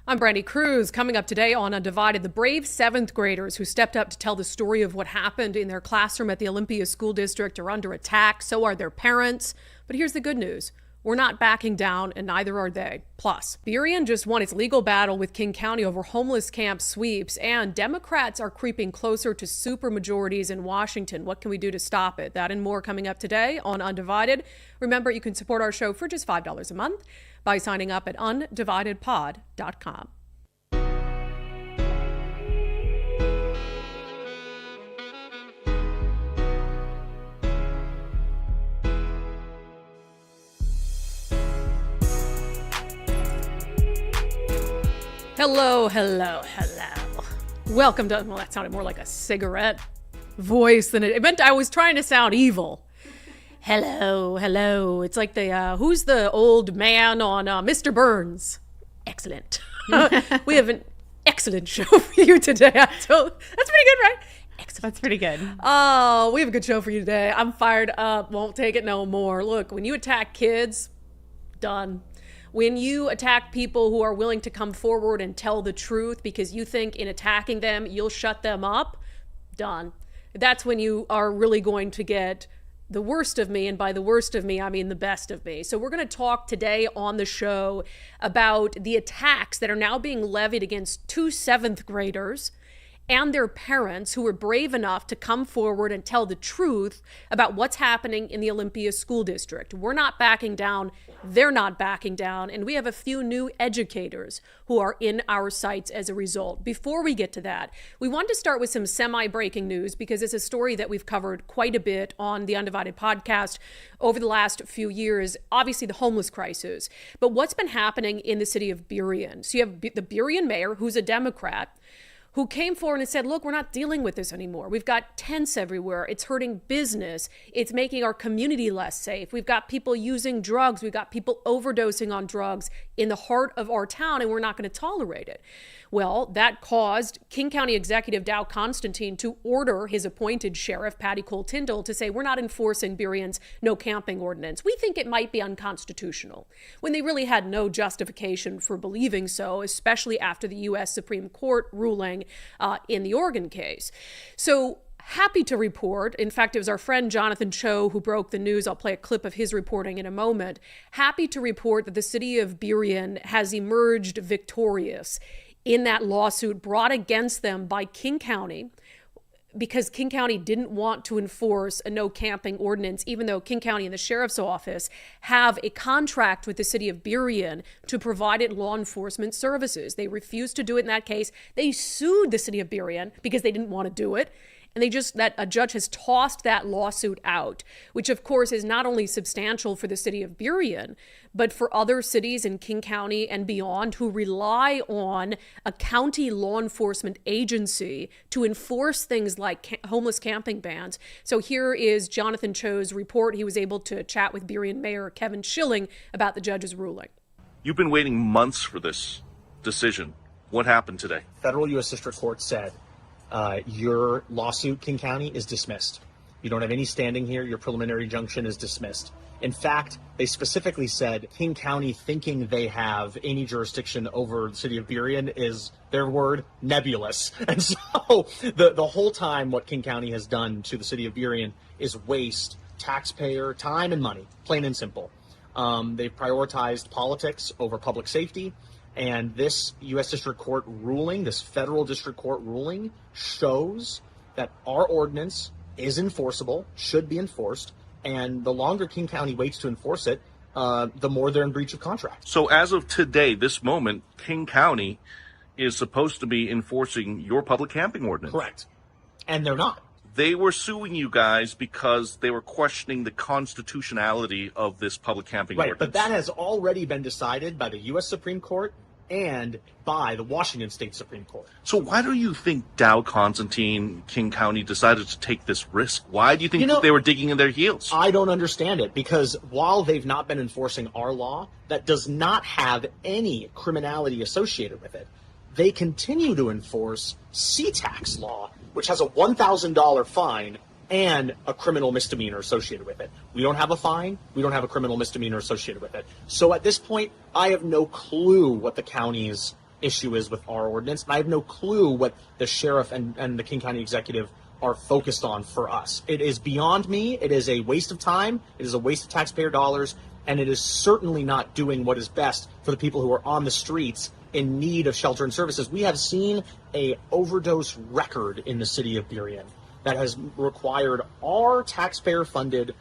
I'm Brandi. Kruse. Coming up today on Undivided, the brave 7th graders who stepped up to tell the story of what happened in their classroom at the Olympia School District are under attack. So are their parents. But here's the good news. We're not backing down, and neither are they. Plus, Burien just won its legal battle with King County over homeless camp sweeps, and Democrats are creeping closer to supermajorities in Washington. What can we do to stop it? That and more coming up today on Undivided. Remember, you can support our show for just $5 a month by signing up at undividedpod.com. Hello. Welcome to, well, that sounded more like a cigarette voice than it meant. I was trying to sound evil. Hello. It's like the, who's the old man on Mr. Burns? Excellent. We have an excellent show for you today. That's pretty good, right? Excellent. That's pretty good. Oh, we have a good show for you today. I'm fired up. Won't take it no more. Look, when you attack kids, done. When you attack people who are willing to come forward and tell the truth because you think in attacking them, you'll shut them up, done. That's when you are really going to get the worst of me. And by the worst of me, I mean the best of me. So we're going to talk today on the show about the attacks that are now being levied against two 7th graders and their parents who were brave enough to come forward and tell the truth about what's happening in the Olympia School District. We're not backing down. They're not backing down. And we have a few new educators who are in our sights as a result. Before we get to that, we want to start with some semi-breaking news because it's a story that we've covered quite a bit on the Undivided podcast over the last few years. Obviously, the homeless crisis. But what's been happening in the city of Burien? So you have the Burien mayor, who's a Democrat, who came forward and said, look, we're not dealing with this anymore. We've got tents everywhere. It's hurting business. It's making our community less safe. We've got people using drugs. We've got people overdosing on drugs in the heart of our town, and we're not going to tolerate it. Well, that caused King County Executive Dow Constantine to order his appointed sheriff, Patty Cole-Tyndall, to say, we're not enforcing Burien's no camping ordinance. We think it might be unconstitutional, when they really had no justification for believing so, especially after the U.S. Supreme Court ruling in the Oregon case. So happy to report, in fact, it was our friend Jonathan Cho who broke the news. I'll play a clip of his reporting in a moment. Happy to report that the city of Burien has emerged victorious in that lawsuit brought against them by King County, because King County didn't want to enforce a no camping ordinance, even though King County and the sheriff's office have a contract with the city of Burien to provide it law enforcement services. They refused to do it in that case. They sued the city of Burien because they didn't want to do it. And a judge has tossed that lawsuit out, which of course is not only substantial for the city of Burien, but for other cities in King County and beyond who rely on a county law enforcement agency to enforce things like homeless camping bans. So here is Jonathan Cho's report. He was able to chat with Burien Mayor Kevin Schilling about the judge's ruling. You've been waiting months for this decision. What happened today? Federal U.S. District Court said, your lawsuit, King County, is dismissed. You don't have any standing here. Your preliminary injunction is dismissed. In fact, they specifically said King County thinking they have any jurisdiction over the city of Burien is, their word, nebulous. And so the whole time what King County has done to the city of Burien is waste taxpayer time and money, plain and simple. They've prioritized politics over public safety. And this U.S. District Court ruling, this federal district court ruling, shows that our ordinance is enforceable, should be enforced, and the longer King County waits to enforce it, the more they're in breach of contract. So as of today, this moment, King County is supposed to be enforcing your public camping ordinance. Correct. And they're not. They were suing you guys because they were questioning the constitutionality of this public camping ordinance. Right, but that has already been decided by the U.S. Supreme Court and by the Washington State Supreme Court. So why do you think Dow Constantine, King County, decided to take this risk? Why do you think they were digging in their heels? I don't understand it, because while they've not been enforcing our law, that does not have any criminality associated with it. They continue to enforce C-tax law, which has a $1,000 fine and a criminal misdemeanor associated with it. We don't have a fine. We don't have a criminal misdemeanor associated with it. So at this point, I have no clue what the county's issue is with our ordinance. And I have no clue what the sheriff and the King County executive are focused on for us. It is beyond me. It is a waste of time. It is a waste of taxpayer dollars. And it is certainly not doing what is best for the people who are on the streets in need of shelter and services. We have seen a overdose record in the city of Burien that has required our taxpayer-funded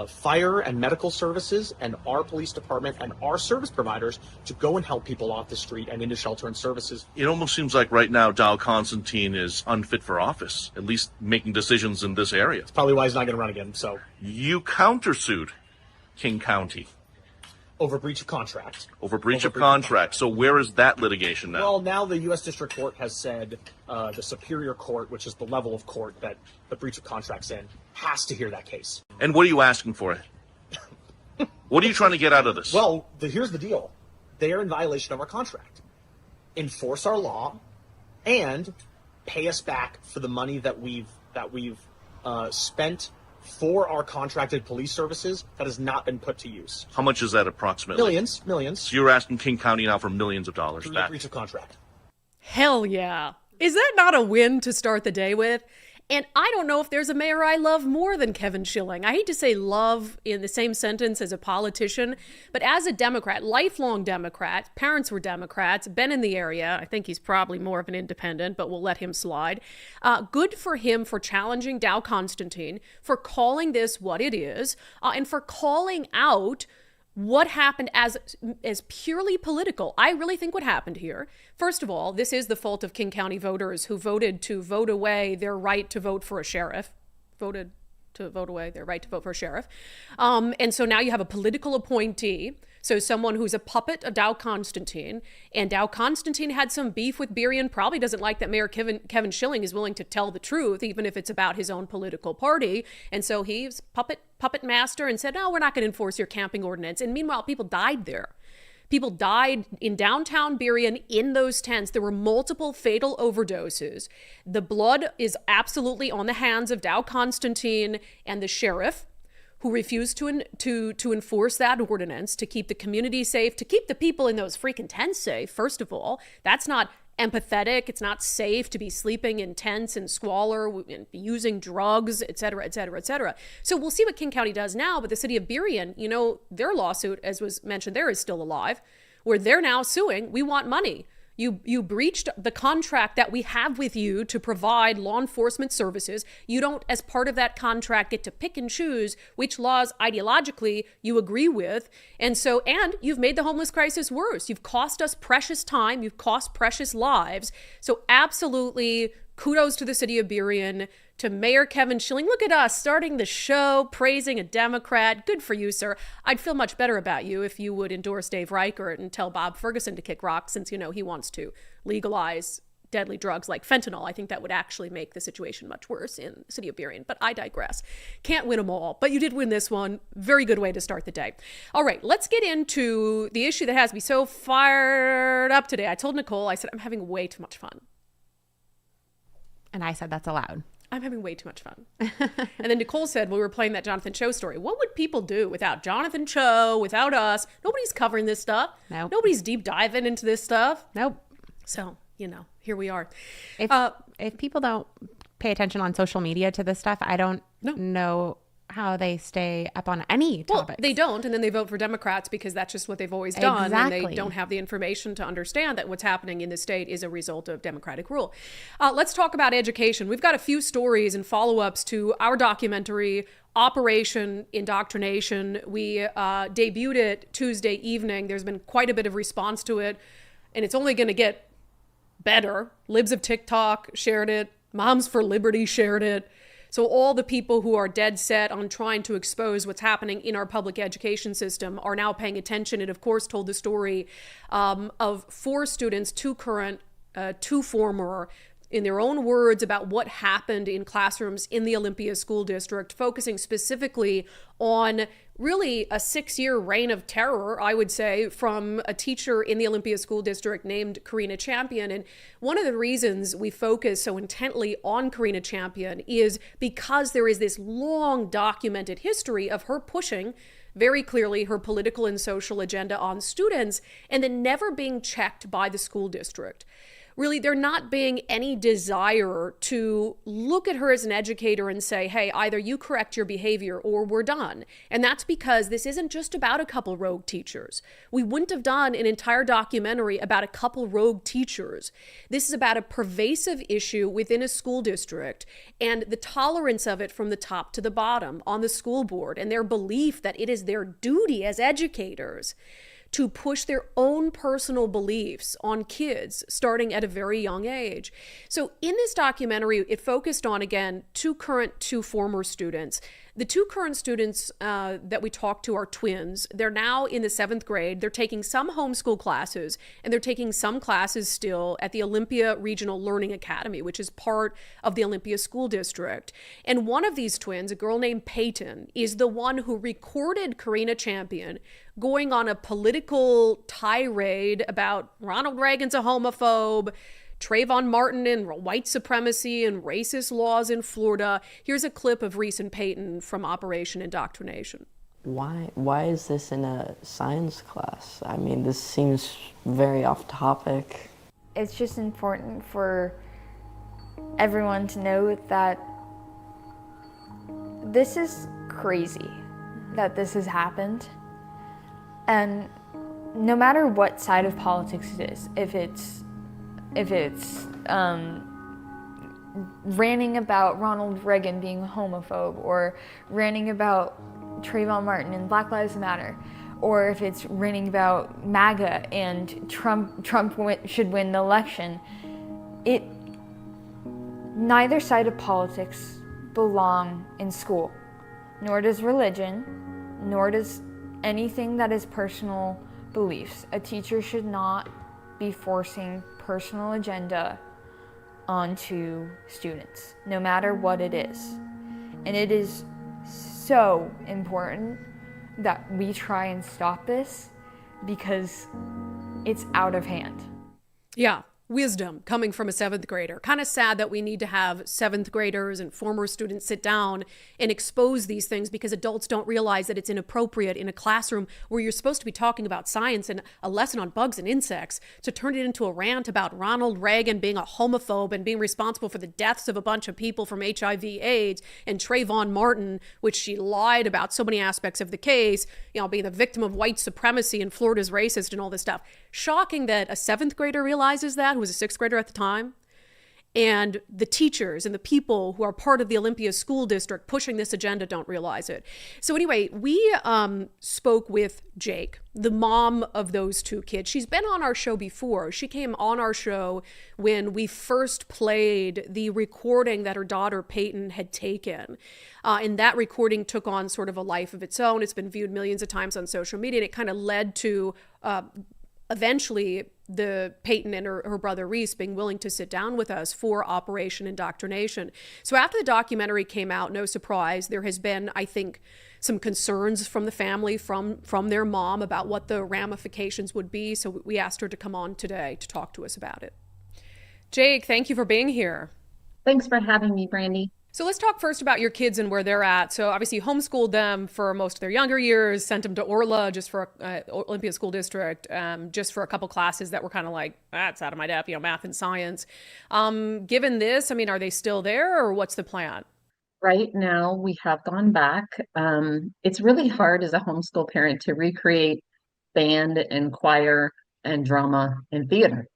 fire and medical services and our police department and our service providers to go and help people off the street and into shelter and services. It almost seems like right now Dow Constantine is unfit for office, at least making decisions in this area. It's probably why he's not going to run again. So you countersued King County. Over breach of contract. Over breach of contract. So where is that litigation now? Well, now the U.S. District Court has said the Superior Court, which is the level of court that the breach of contract's in, has to hear that case. And what are you asking for? What are you trying to get out of this? Well, here's the deal. They are in violation of our contract. Enforce our law and pay us back for the money that we've spent for our contracted police services that has not been put to use. How much is that approximately? Millions. So you're asking King County now for millions of dollars back. Breach of contract. Hell yeah. Is that not a win to start the day with? And I don't know if there's a mayor I love more than Kevin Schilling. I hate to say love in the same sentence as a politician, but as a Democrat, lifelong Democrat, parents were Democrats, been in the area. I think he's probably more of an independent, but we'll let him slide. Good for him for challenging Dow Constantine, for calling this what it is, and for calling out what happened as purely political. I really think what happened here, first of all, this is the fault of King County voters who voted to vote away their right to vote for a sheriff, voted to vote away their right to vote for a sheriff. And so now you have a political appointee, so someone who's a puppet of Dow Constantine, and Dow Constantine had some beef with Burien, probably doesn't like that Mayor Kevin Schilling is willing to tell the truth, even if it's about his own political party. And so he's puppet master and said, no, we're not going to enforce your camping ordinance. And meanwhile, people died there. People died in downtown Burien in those tents. There were multiple fatal overdoses. The blood is absolutely on the hands of Dow Constantine and the sheriff, who refused to enforce that ordinance, to keep the community safe, to keep the people in those freaking tents safe, first of all. That's not empathetic. It's not safe to be sleeping in tents and squalor, and using drugs, et cetera, et cetera, et cetera. So we'll see what King County does now, but the city of Burien, their lawsuit, as was mentioned there, is still alive, where they're now suing, we want money. You breached the contract that we have with you to provide law enforcement services. You don't, as part of that contract, get to pick and choose which laws ideologically you agree with. And you've made the homeless crisis worse. You've cost us precious time. You've cost precious lives. So absolutely kudos to the city of Burien, to Mayor Kevin Schilling. Look at us starting the show, praising a Democrat. Good for you, sir. I'd feel much better about you if you would endorse Dave Reichert and tell Bob Ferguson to kick rocks, since, he wants to legalize deadly drugs like fentanyl. I think that would actually make the situation much worse in the city of Burien, but I digress. Can't win them all, but you did win this one. Very good way to start the day. All right, let's get into the issue that has me so fired up today. I told Nicole, I said, I'm having way too much fun. And I said, that's allowed. I'm having way too much fun. And then Nicole said, we were playing that Jonathan Cho story. What would people do without Jonathan Cho, without us? Nobody's covering this stuff. Nope. Nobody's deep diving into this stuff. Nope. So, here we are. If people don't pay attention on social media to this stuff, I don't know how they stay up on any topics. Well, they don't, and then they vote for Democrats because that's just what they've always done. Exactly. And they don't have the information to understand that what's happening in the state is a result of Democratic rule. Let's talk about education. We've got a few stories and follow-ups to our documentary, Operation Indoctrination. We debuted it Tuesday evening. There's been quite a bit of response to it, and it's only going to get better. Libs of TikTok shared it. Moms for Liberty shared it. So all the people who are dead set on trying to expose what's happening in our public education system are now paying attention. It, of course, told the story of 4 students, 2 current, 2 former, in their own words about what happened in classrooms in the Olympia School District, focusing specifically on really a 6-year reign of terror, I would say, from a teacher in the Olympia School District named Karina Champion. And one of the reasons we focus so intently on Karina Champion is because there is this long documented history of her pushing very clearly her political and social agenda on students, and then never being checked by the school district. Really, there not being any desire to look at her as an educator and say, hey, either you correct your behavior or we're done. And that's because this isn't just about a couple rogue teachers. We wouldn't have done an entire documentary about a couple rogue teachers. This is about a pervasive issue within a school district and the tolerance of it from the top to the bottom on the school board, and their belief that it is their duty as educators to push their own personal beliefs on kids starting at a very young age. So in this documentary, it focused on, again, two current, two former students. The two current students that we talked to are twins. They're now in the 7th grade. They're taking some homeschool classes, and they're taking some classes still at the Olympia Regional Learning Academy, which is part of the Olympia School District. And one of these twins, a girl named Peyton, is the one who recorded Karina Champion going on a political tirade about Ronald Reagan's a homophobe, Trayvon Martin and white supremacy and racist laws in Florida. Here's a clip of Reese and Peyton from Operation Indoctrination. Why is this in a science class? I mean, this seems very off topic. It's just important for everyone to know that this is crazy, that this has happened. And no matter what side of politics it is, if it's ranting about Ronald Reagan being a homophobe, or ranting about Trayvon Martin and Black Lives Matter, or if it's ranting about MAGA and Trump should win the election, neither side of politics belong in school, nor does religion, nor does anything that is personal beliefs. A teacher should not be forcing personal agenda onto students, no matter what it is. And it is so important that we try and stop this because it's out of hand. Yeah. Wisdom coming from a 7th grader. Kind of sad that we need to have 7th graders and former students sit down and expose these things because adults don't realize that it's inappropriate in a classroom where you're supposed to be talking about science and a lesson on bugs and insects to turn it into a rant about Ronald Reagan being a homophobe and being responsible for the deaths of a bunch of people from HIV/AIDS, and Trayvon Martin, which she lied about so many aspects of the case, being the victim of white supremacy and Florida's racist and all this stuff. Shocking that a 7th grader realizes that, who was a 6th grader at the time, and the teachers and the people who are part of the Olympia School District pushing this agenda don't realize it. So anyway, we spoke with Jake, the mom of those two kids. She's been on our show before. She came on our show when we first played the recording that her daughter Peyton had taken. And that recording took on sort of a life of its own. It's been viewed millions of times on social media, and it kind of led to eventually the Peyton and her brother Reese being willing to sit down with us for Operation Indoctrination. So after the documentary came out, no surprise, there has been, I think, some concerns from the family, from their mom, about what the ramifications would be. So we asked her to come on today to talk to us about it. Jake, thank you for being here. Thanks for having me, Brandi. So let's talk first about your kids and where they're at. So obviously you homeschooled them for most of their younger years, sent them to Orla just for Olympia School District, just for a couple classes that were kind of like, that's out of my depth, math and science. Given this, are they still there, or what's the plan? Right now we have gone back. It's really hard as a homeschool parent to recreate band and choir and drama and theater.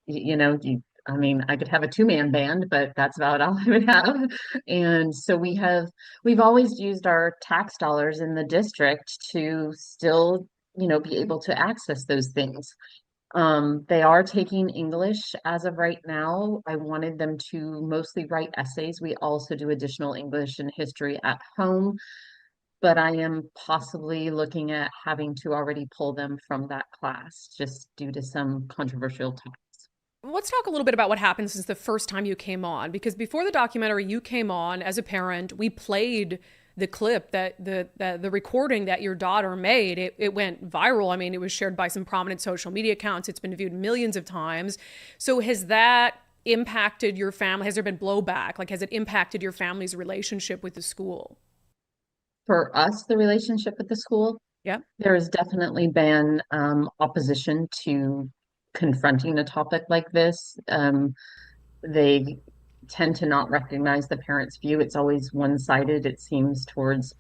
I could have a 2-man band, but that's about all I would have. And so we've always used our tax dollars in the district to still, be able to access those things. They are taking English as of right now. I wanted them to mostly write essays. We also do additional English and history at home, but I am possibly looking at having to already pull them from that class just due to some controversial topics. Let's talk a little bit about what happened since the first time you came on, because before the documentary, you came on as a parent. We played the clip that the recording that your daughter made. It went viral. It was shared by some prominent social media accounts. It's been viewed millions of times. So has that impacted your family? Has there been blowback? Has it impacted your family's relationship with the school? For us, the relationship with the school? Yeah. There has definitely been opposition to confronting a topic like this. They tend to not recognize the parent's view. It's always one-sided, it seems, towards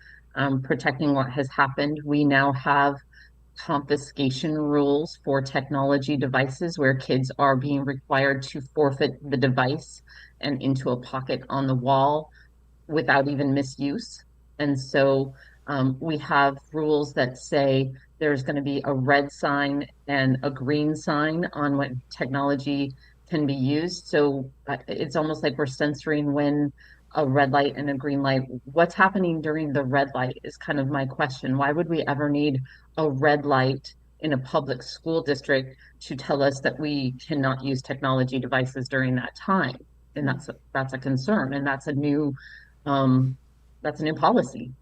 protecting what has happened. We now have confiscation rules for technology devices where kids are being required to forfeit the device and into a pocket on the wall without even misuse. And so we have rules that say there's going to be a red sign and a green sign on what technology can be used. So it's almost like we're censoring when a red light and a green light. What's happening during the red light is kind of my question. Why would we ever need a red light in a public school district to tell us that we cannot use technology devices during that time? And that's a concern, and that's a new policy.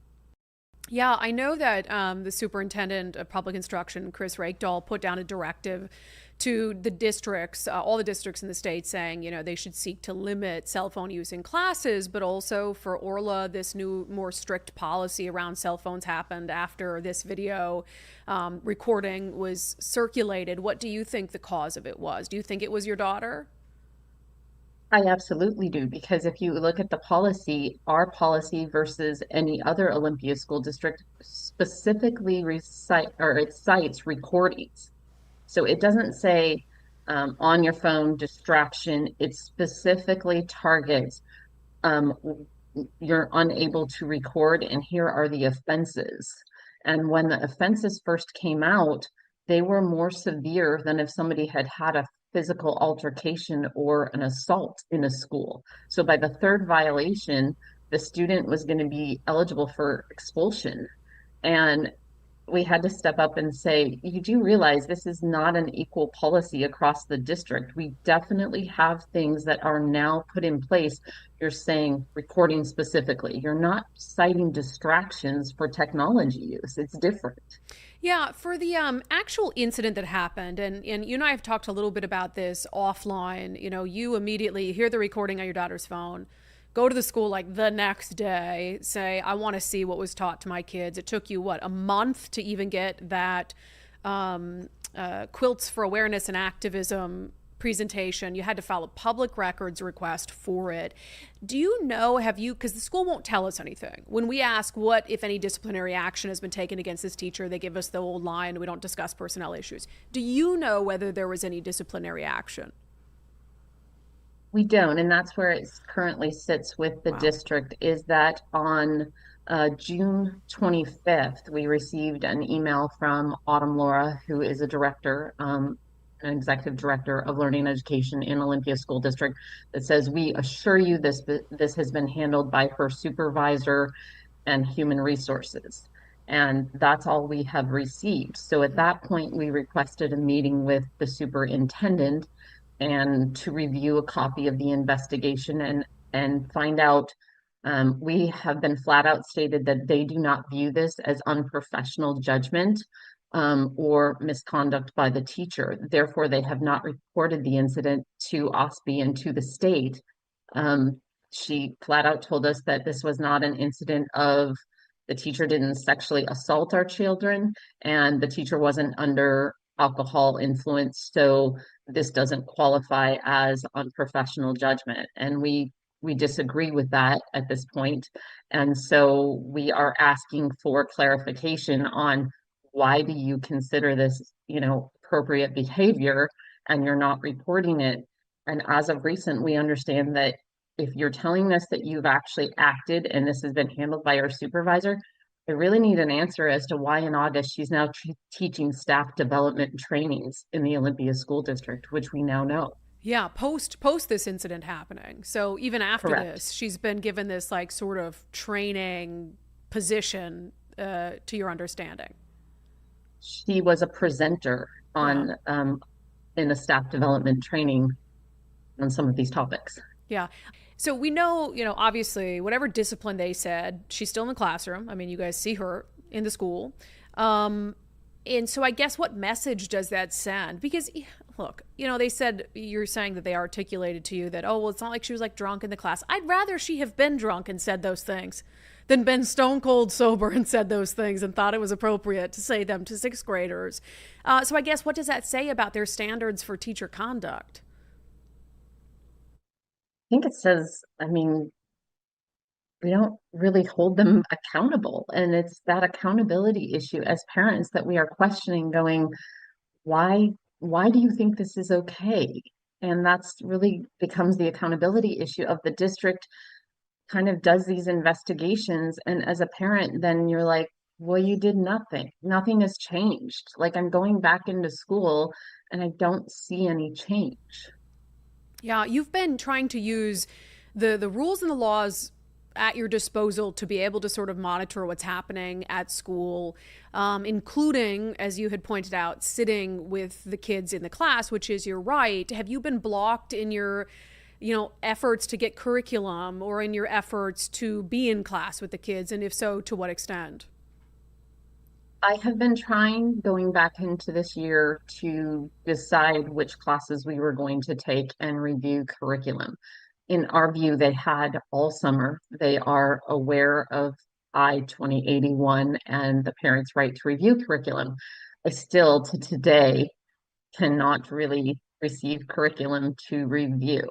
Yeah, I know that the superintendent of public instruction, Kruse, put down a directive to the districts, all the districts in the state, saying, they should seek to limit cell phone use in classes, but also for Orla, this new, more strict policy around cell phones happened after this video recording was circulated. What do you think the cause of it was? Do you think it was your daughter? I absolutely do, because if you look at the policy, our policy versus any other Olympia school district specifically it cites recordings. So it doesn't say on your phone distraction. It specifically targets um, you're unable to record, and here are the offenses. And when the offenses first came out, they were more severe than if somebody had had a physical altercation or an assault in a school. So by the third violation, the student was going to be eligible for expulsion. And we had to step up and say, you do realize this is not an equal policy across the district. We definitely have things that are now put in place. You're saying recording specifically. You're not citing distractions for technology use. It's different. Yeah, for the actual incident that happened, and you and I have talked a little bit about this offline. You immediately hear the recording on your daughter's phone, go to the school like the next day, say, I want to see what was taught to my kids. It took you, a month to even get that Quilts for Awareness and Activism presentation. You had to file a public records request for it. Do you know, because the school won't tell us anything. When we ask what, if any, disciplinary action has been taken against this teacher, they give us the old line, we don't discuss personnel issues. Do you know whether there was any disciplinary action? We don't, and that's where it currently sits with the district, is that on June 25th, we received an email from Autumn Laura, who is a director, an executive director of learning and education in Olympia School District, that says, we assure you this has been handled by her supervisor and human resources. And that's all we have received. So at that point, we requested a meeting with the superintendent and to review a copy of the investigation and find out. We have been flat out stated that they do not view this as unprofessional judgment or misconduct by the teacher. Therefore, they have not reported the incident to OSPI and to the state. She flat out told us that this was not an incident of the teacher didn't sexually assault our children, and the teacher wasn't under alcohol influence. So this doesn't qualify as unprofessional judgment. And we disagree with that at this point. And so we are asking for clarification on why do you consider this, appropriate behavior and you're not reporting it? And as of recent, we understand that if you're telling us that you've actually acted and this has been handled by our supervisor, I really need an answer as to why in August she's now teaching staff development trainings in the Olympia School District, which we now know. Yeah, post this incident happening. So even after Correct. this, she's been given this sort of training position, to your understanding. She was a presenter on in a staff development training on some of these topics. Yeah. So we know, obviously, whatever discipline they said, she's still in the classroom. I mean, you guys see her in the school. And so I guess what message does that send? Because look, they said, you're saying that they articulated to you that, oh, well, it's not like she was like drunk in the class. I'd rather she have been drunk and said those things than been stone cold sober and said those things and thought it was appropriate to say them to sixth graders. So I guess what does that say about their standards for teacher conduct? I think it says, we don't really hold them accountable. And it's that accountability issue as parents that we are questioning, going, why do you think this is okay? And that's really becomes the accountability issue of the district kind of does these investigations. And as a parent, then you're like, well, you did nothing. Nothing has changed. Like, I'm going back into school and I don't see any change. Yeah, you've been trying to use the rules and the laws at your disposal to be able to sort of monitor what's happening at school, including, as you had pointed out, sitting with the kids in the class, which is your right. Have you been blocked in your efforts to get curriculum or in your efforts to be in class with the kids? And if so, to what extent? I have been trying going back into this year to decide which classes we were going to take and review curriculum. In our view, they had all summer. They are aware of I-2081 and the parents' right to review curriculum. I still, to today, cannot really receive curriculum to review.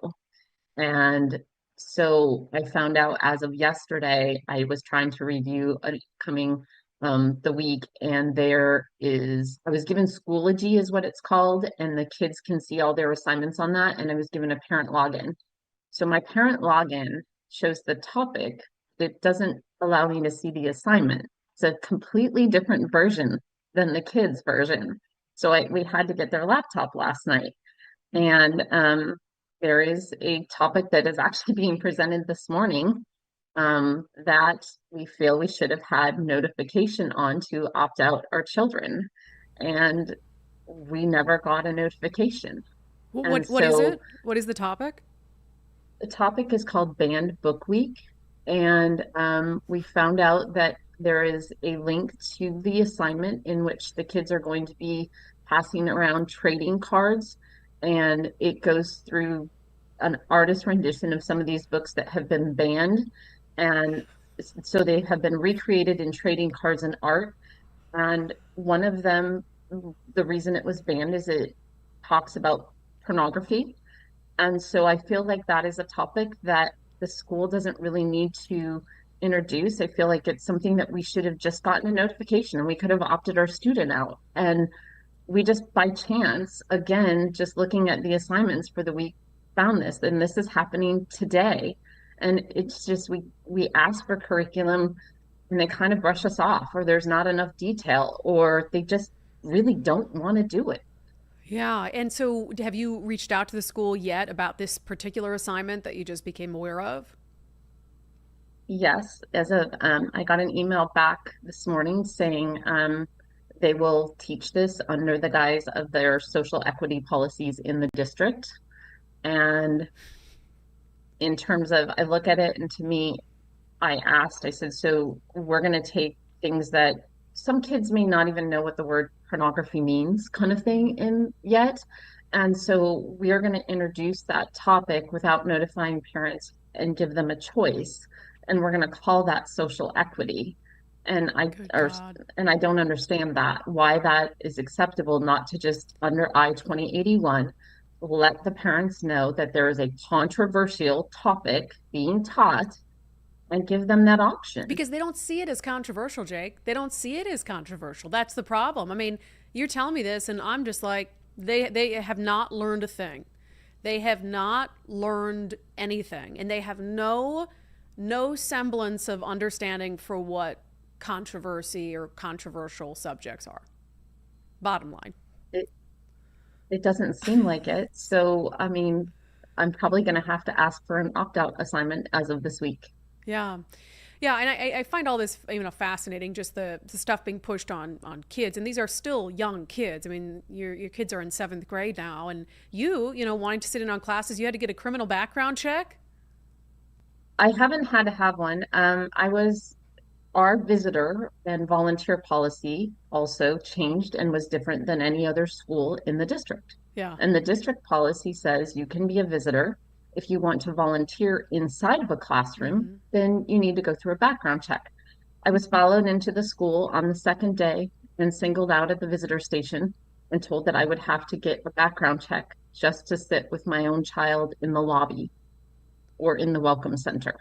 And so I found out as of yesterday, I was trying to review coming the week, and I was given Schoology is what it's called, and the kids can see all their assignments on that, and I was given a parent login. So my parent login shows the topic. It doesn't allow me to see the assignment. It's a completely different version than the kids' version. So we had to get their laptop last night. And there is a topic that is actually being presented this morning that we feel we should have had notification on to opt out our children. And we never got a notification. What is it? What is the topic? The topic is called Banned Book Week, and we found out that there is a link to the assignment in which the kids are going to be passing around trading cards, and it goes through an artist rendition of some of these books that have been banned, and so they have been recreated in trading cards and art. And one of them, the reason it was banned is it talks about pornography. And so I feel like that is a topic that the school doesn't really need to introduce. I feel like it's something that we should have just gotten a notification and we could have opted our student out. And we just, by chance, again, just looking at the assignments for the week, found this. And this is happening today. And it's just, we ask for curriculum and they kind of brush us off, or there's not enough detail, or they just really don't want to do it. Yeah. And so have you reached out to the school yet about this particular assignment that you just became aware of? Yes. I got an email back this morning saying they will teach this under the guise of their social equity policies in the district. And in terms of, I look at it, and to me, I said, so we're going to take things that some kids may not even know what the word pornography means, kind of thing, in yet. And so we are going to introduce that topic without notifying parents and give them a choice. And we're going to call that social equity. And I don't understand why that is acceptable, not to just under I-2081 let the parents know that there is a controversial topic being taught and give them that option. Because they don't see it as controversial, Jake. They don't see it as controversial. That's the problem. I mean, you're telling me this and I'm just like, they have not learned a thing. They have not learned anything, and they have no semblance of understanding for what controversy or controversial subjects are. Bottom line. It doesn't seem like it. So, I mean, I'm probably going to have to ask for an opt-out assignment as of this week. Yeah. Yeah. And I find all this, fascinating, just the stuff being pushed on kids. And these are still young kids. I mean, your kids are in 7th grade now, and wanting to sit in on classes, you had to get a criminal background check. I haven't had to have one. I was Our visitor and volunteer policy also changed and was different than any other school in the district. Yeah. And the district policy says you can be a visitor. If you want to volunteer inside of a classroom, then you need to go through a background check. I was followed into the school on the second day and singled out at the visitor station and told that I would have to get a background check just to sit with my own child in the lobby or in the welcome center.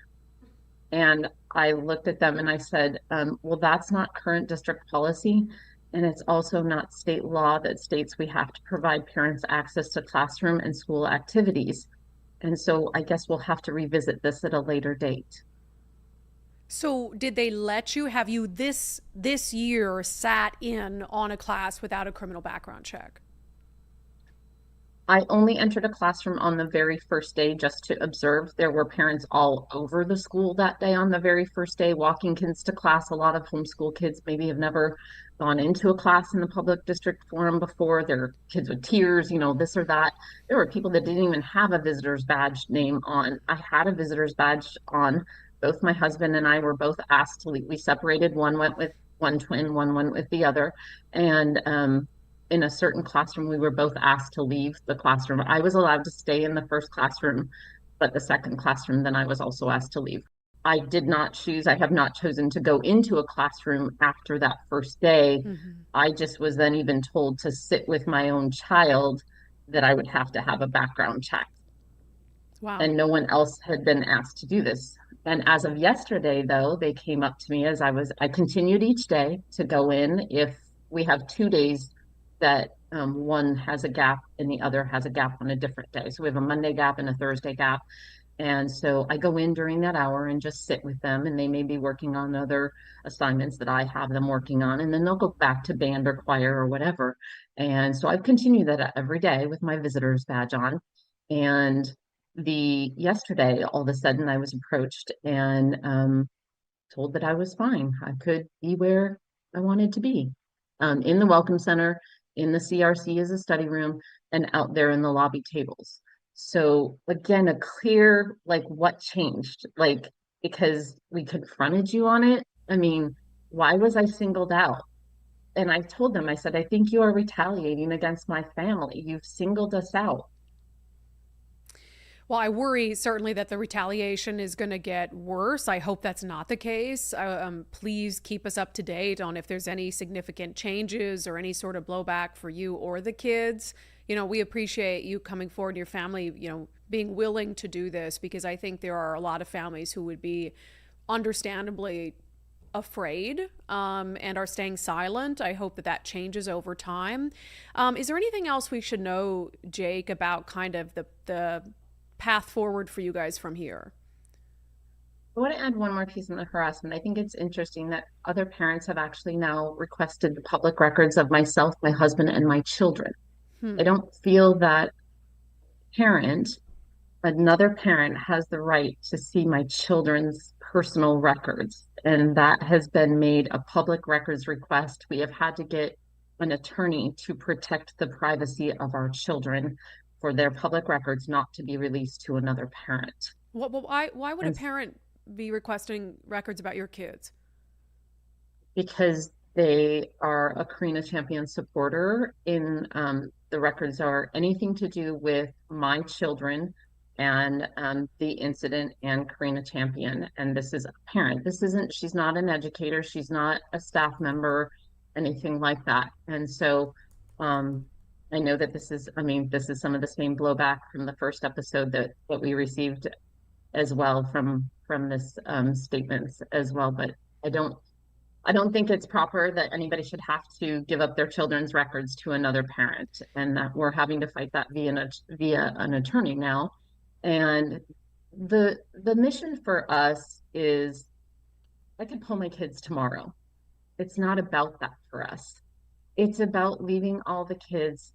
And I looked at them and I said, well, that's not current district policy. And it's also not state law that states we have to provide parents access to classroom and school activities. And so I guess we'll have to revisit this at a later date. So did they let you, have you this year sat in on a class without a criminal background check? I only entered a classroom on the very first day just to observe. There were parents all over the school that day on the very first day, walking kids to class. A lot of homeschool kids maybe have never gone into a class in the public district forum before. They're kids with tears, this or that. There were people that didn't even have a visitor's badge name on. I had a visitor's badge on. Both my husband and I were both asked to leave. We separated. One went with one twin, one went with the other. And in a certain classroom, we were both asked to leave the classroom. I was allowed to stay in the first classroom, but the second classroom, then I was also asked to leave. I have not chosen to go into a classroom after that first day. I just was then even told to sit with my own child, that I would have to have a background check. Wow. And no one else had been asked to do this. And as of yesterday, though, they came up to me as I continued each day to go in. If we have 2 days that one has a gap and the other has a gap on a different day. So we have a Monday gap and a Thursday gap. And so I go in during that hour and just sit with them, and they may be working on other assignments that I have them working on, and then they'll go back to band or choir or whatever. And so I've continued that every day with my visitor's badge on. And yesterday, all of a sudden I was approached and told that I was fine. I could be where I wanted to be, in the welcome center, in the CRC as a study room, and out there in the lobby tables. So again, a clear, what changed? Because we confronted you on it. I mean, why was I singled out? And I told them, I said, I think you are retaliating against my family. You've singled us out. Well, I worry certainly that the retaliation is going to get worse. I hope that's not the case. Please keep us up to date on if there's any significant changes or any sort of blowback for you or the kids. We appreciate you coming forward, your family, being willing to do this, because I think there are a lot of families who would be understandably afraid and are staying silent. I hope that changes over time. Is there anything else we should know, Jake, about kind of the path forward for you guys from here? I want to add one more piece on the harassment. I think it's interesting that other parents have actually now requested the public records of myself, my husband, and my children. I don't feel that another parent has the right to see my children's personal records. And that has been made a public records request. We have had to get an attorney to protect the privacy of our children for their public records not to be released to another parent. Why would a parent be requesting records about your kids? Because they are a Karina Champion supporter. The records are anything to do with my children and the incident and Karina Champion. And this is a parent. She's not an educator. She's not a staff member, anything like that. And so I know that this is some of the same blowback from the first episode that we received as well from this statements as well. But I don't think it's proper that anybody should have to give up their children's records to another parent, and that we're having to fight that via an attorney now. And the mission for us is, I could pull my kids tomorrow. It's not about that for us. It's about leaving all the kids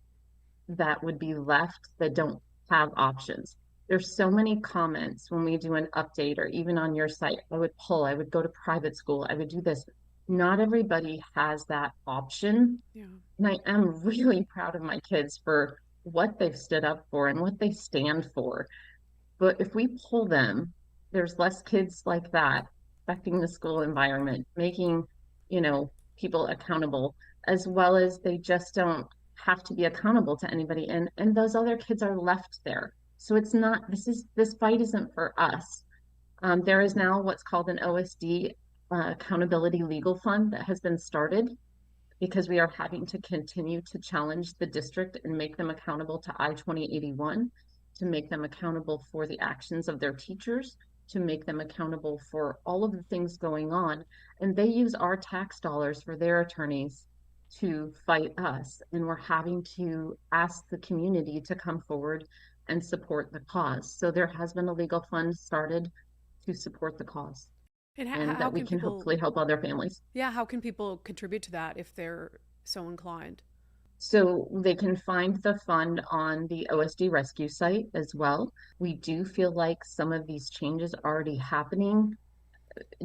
that would be left that don't have options. There's so many comments when we do an update, or even on your site, I would go to private school, I would do this. Not everybody has that option. Yeah. And I am really proud of my kids for what they've stood up for and what they stand for. But if we pull them, there's less kids like that respecting the school environment, making, people accountable, as well as they just don't have to be accountable to anybody. And those other kids are left there. So it's not, this fight isn't for us. There is now what's called an OSD accountability legal fund that has been started because we are having to continue to challenge the district and make them accountable to I-2081, to make them accountable for the actions of their teachers, to make them accountable for all of the things going on. And they use our tax dollars for their attorneys to fight us. And we're having to ask the community to come forward and support the cause. So there has been a legal fund started to support the cause. And and that we can hopefully help other families. Yeah, how can people contribute to that if they're so inclined? So they can find the fund on the OSD Rescue site as well. We do feel like some of these changes are already happening,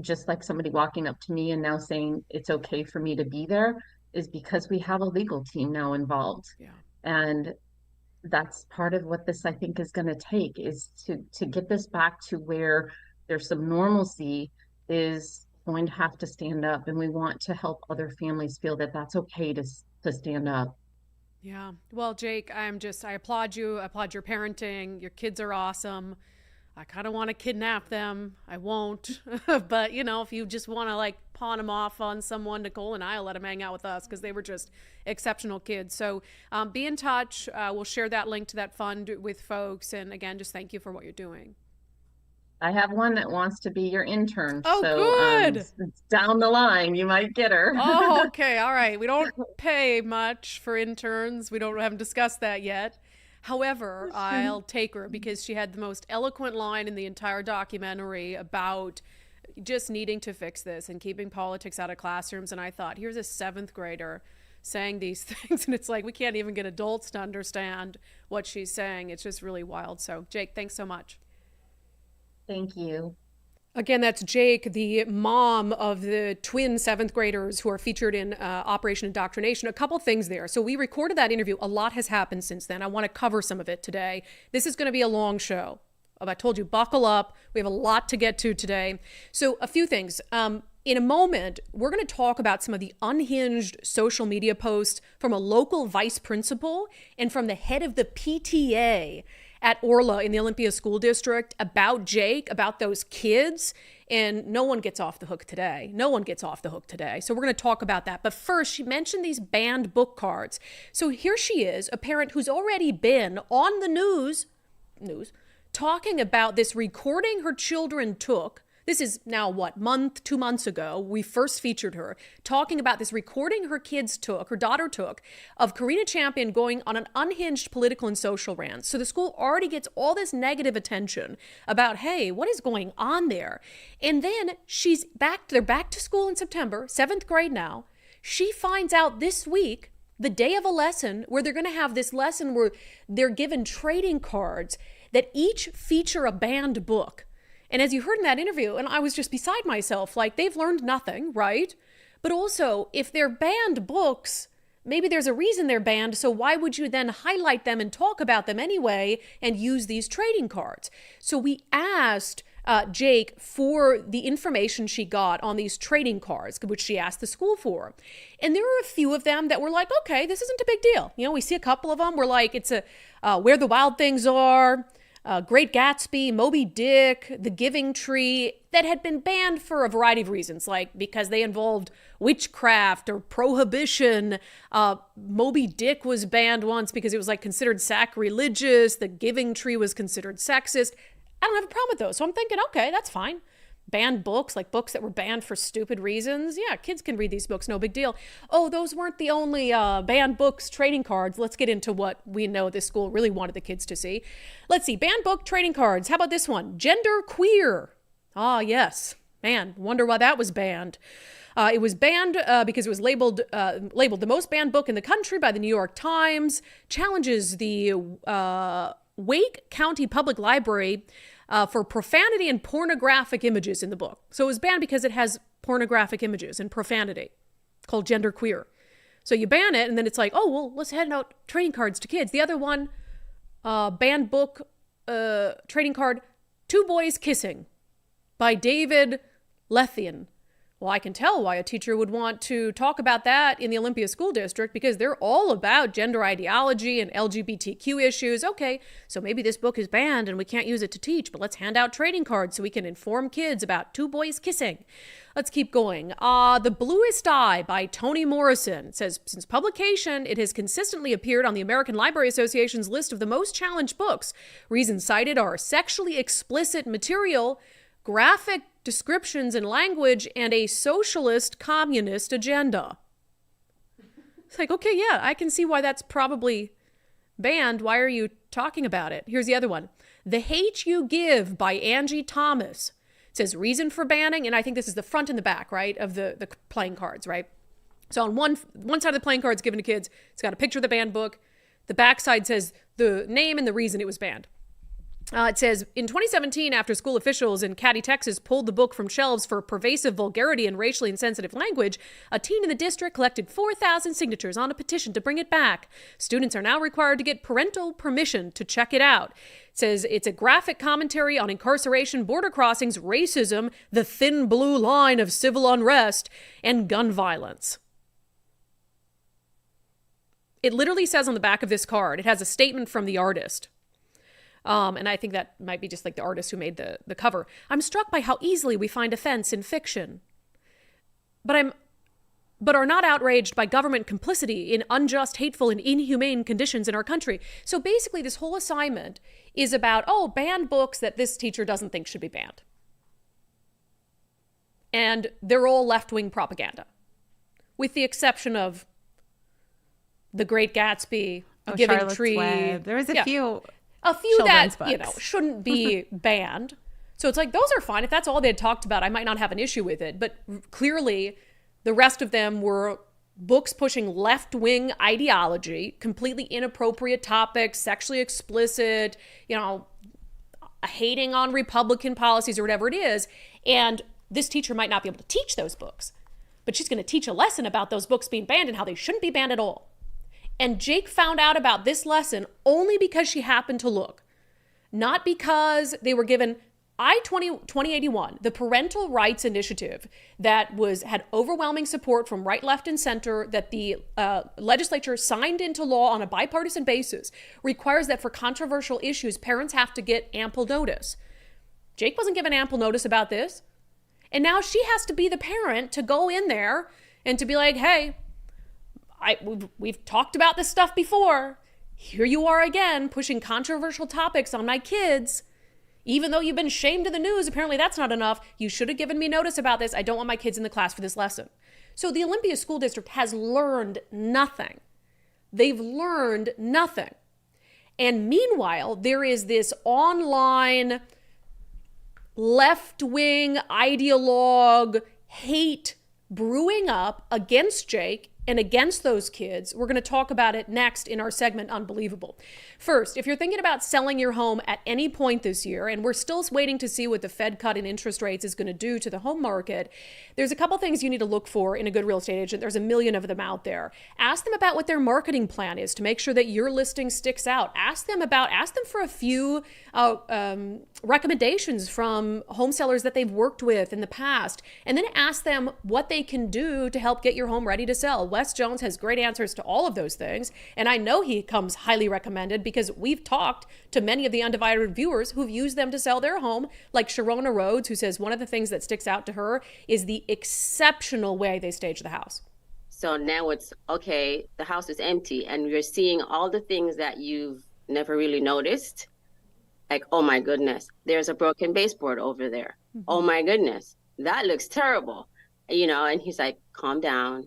just like somebody walking up to me and now saying it's okay for me to be there, is because we have a legal team now involved. Yeah. And that's part of what this, I think, is going to take, is to get this back to where there's some normalcy, is going to have to stand up. And we want to help other families feel that that's okay to stand up. Yeah. Well, Jake, I applaud you. I applaud your parenting. Your kids are awesome. I kind of want to kidnap them. I won't. But, if you just want to pawn them off on someone, Nicole and I'll let them hang out with us because they were just exceptional kids. So be in touch. We'll share that link to that fund with folks. And again, just thank you for what you're doing. I have one that wants to be your intern. Oh, so, good. Down the line, you might get her. Oh, okay. All right. We don't pay much for interns. Haven't discussed that yet. However, I'll take her because she had the most eloquent line in the entire documentary about just needing to fix this and keeping politics out of classrooms. And I thought, here's a 7th grader saying these things. And it's like, we can't even get adults to understand what she's saying. It's just really wild. So, Jake, thanks so much. Thank you. Again, that's Jake, the mom of the twin 7th graders who are featured in Operation Indoctrination. A couple things there. So we recorded that interview. A lot has happened since then. I want to cover some of it today. This is going to be a long show. I told you, buckle up. We have a lot to get to today. So a few things. In a moment, we're going to talk about some of the unhinged social media posts from a local vice principal and from the head of the PTA at Orla in the Olympia School District about Jake, about those kids. And no one gets off the hook today. No one gets off the hook today. So we're going to talk about that. But first, she mentioned these banned book cards. So here she is, a parent who's already been on the news, talking about this recording her children took. This is now 2 months ago, we first featured her talking about this recording her daughter took of Karina Champion going on an unhinged political and social rant. So the school already gets all this negative attention about, hey, what is going on there? And then they're back to school in September, 7th grade now. She finds out this week, the day of a lesson, where they're going to have this lesson where they're given trading cards that each feature a banned book. And as you heard in that interview, and I was just beside myself, they've learned nothing, right? But also, if they're banned books, maybe there's a reason they're banned, so why would you then highlight them and talk about them anyway and use these trading cards? So we asked Jake for the information she got on these trading cards, which she asked the school for. And there were a few of them that were like, okay, this isn't a big deal. We see a couple of them. We're like, it's Where the Wild Things Are, Great Gatsby, Moby Dick, The Giving Tree, that had been banned for a variety of reasons, like because they involved witchcraft or prohibition. Moby Dick was banned once because it was considered sacrilegious. The Giving Tree was considered sexist. I don't have a problem with those. So I'm thinking, okay, that's fine. Banned books, books that were banned for stupid reasons. Yeah, kids can read these books, no big deal. Oh, those weren't the only banned books trading cards. Let's get into what we know this school really wanted the kids to see. Let's see, banned book trading cards. How about this one? Gender queer. Ah, yes. Man, wonder why that was banned. It was banned because it was labeled the most banned book in the country by the New York Times. Challenges the Wake County Public Library for profanity and pornographic images in the book. So it was banned because it has pornographic images and profanity, called Gender Queer. So you ban it, and then it's oh, well, let's hand out trading cards to kids. The other one, banned book trading card, Two Boys Kissing by David Lethian. Well, I can tell why a teacher would want to talk about that in the Olympia School District, because they're all about gender ideology and LGBTQ issues. Okay, so maybe this book is banned and we can't use it to teach, but let's hand out trading cards so we can inform kids about two boys kissing. Let's keep going. The Bluest Eye by Toni Morrison says, since publication, it has consistently appeared on the American Library Association's list of the most challenged books. Reasons cited are sexually explicit material, graphic descriptions and language, and a socialist communist agenda. It's like, okay, yeah, I can see why that's probably banned. Why are you talking about it? Here's the other one. The Hate You Give by Angie Thomas. It says reason for banning, and I think this is the front and the back, right, of the playing cards, right? So on one side of the playing cards given to kids, it's got a picture of the banned book. The back side says the name and the reason it was banned. It says, in 2017, after school officials in Katy, Texas pulled the book from shelves for pervasive vulgarity and racially insensitive language, a teen in the district collected 4,000 signatures on a petition to bring it back. Students are now required to get parental permission to check it out. It says it's a graphic commentary on incarceration, border crossings, racism, the thin blue line of civil unrest, and gun violence. It literally says on the back of this card, it has a statement from the artist. And I think that might be just like the artist who made the cover. I'm struck by how easily we find offense in fiction, but are not outraged by government complicity in unjust, hateful, and inhumane conditions in our country. So basically, this whole assignment is about, banned books that this teacher doesn't think should be banned. And they're all left-wing propaganda, with the exception of The Great Gatsby, Giving Charlotte's Tree. Web. There was a few that, books. shouldn't be banned. So it's like, those are fine. If that's all they had talked about, I might not have an issue with it. But clearly, the rest of them were books pushing left-wing ideology, completely inappropriate topics, sexually explicit, hating on Republican policies or whatever it is. And this teacher might not be able to teach those books, but she's going to teach a lesson about those books being banned and how they shouldn't be banned at all. And Jake found out about this lesson only because she happened to look, not because they were given I-2081, the parental rights initiative that had overwhelming support from right, left, and center, that the legislature signed into law on a bipartisan basis, requires that for controversial issues, parents have to get ample notice. Jake wasn't given ample notice about this. And now she has to be the parent to go in there and to be like, hey, we've talked about this stuff before. Here you are again, pushing controversial topics on my kids. Even though you've been shamed in the news, apparently that's not enough. You should have given me notice about this. I don't want my kids in the class for this lesson. So the Olympia School District has learned nothing. They've learned nothing. And meanwhile, there is this online left-wing ideologue hate brewing up against Jake and against those kids. We're going to talk about it next in our segment, Unbelievable. First, if you're thinking about selling your home at any point this year, and we're still waiting to see what the Fed cut in interest rates is going to do to the home market, there's a couple things you need to look for in a good real estate agent. There's a million of them out there. Ask them about what their marketing plan is to make sure that your listing sticks out. Ask them for a few recommendations from home sellers that they've worked with in the past, and then ask them what they can do to help get your home ready to sell. Wes Jones has great answers to all of those things, and I know he comes highly recommended because we've talked to many of the undivided viewers who've used them to sell their home, like Sharona Rhodes, who says one of the things that sticks out to her is the exceptional way they stage the house. So now it's, okay, the house is empty and you're seeing all the things that you've never really noticed. Like, oh my goodness, there's a broken baseboard over there. Mm-hmm. Oh my goodness, that looks terrible. And he's like, calm down,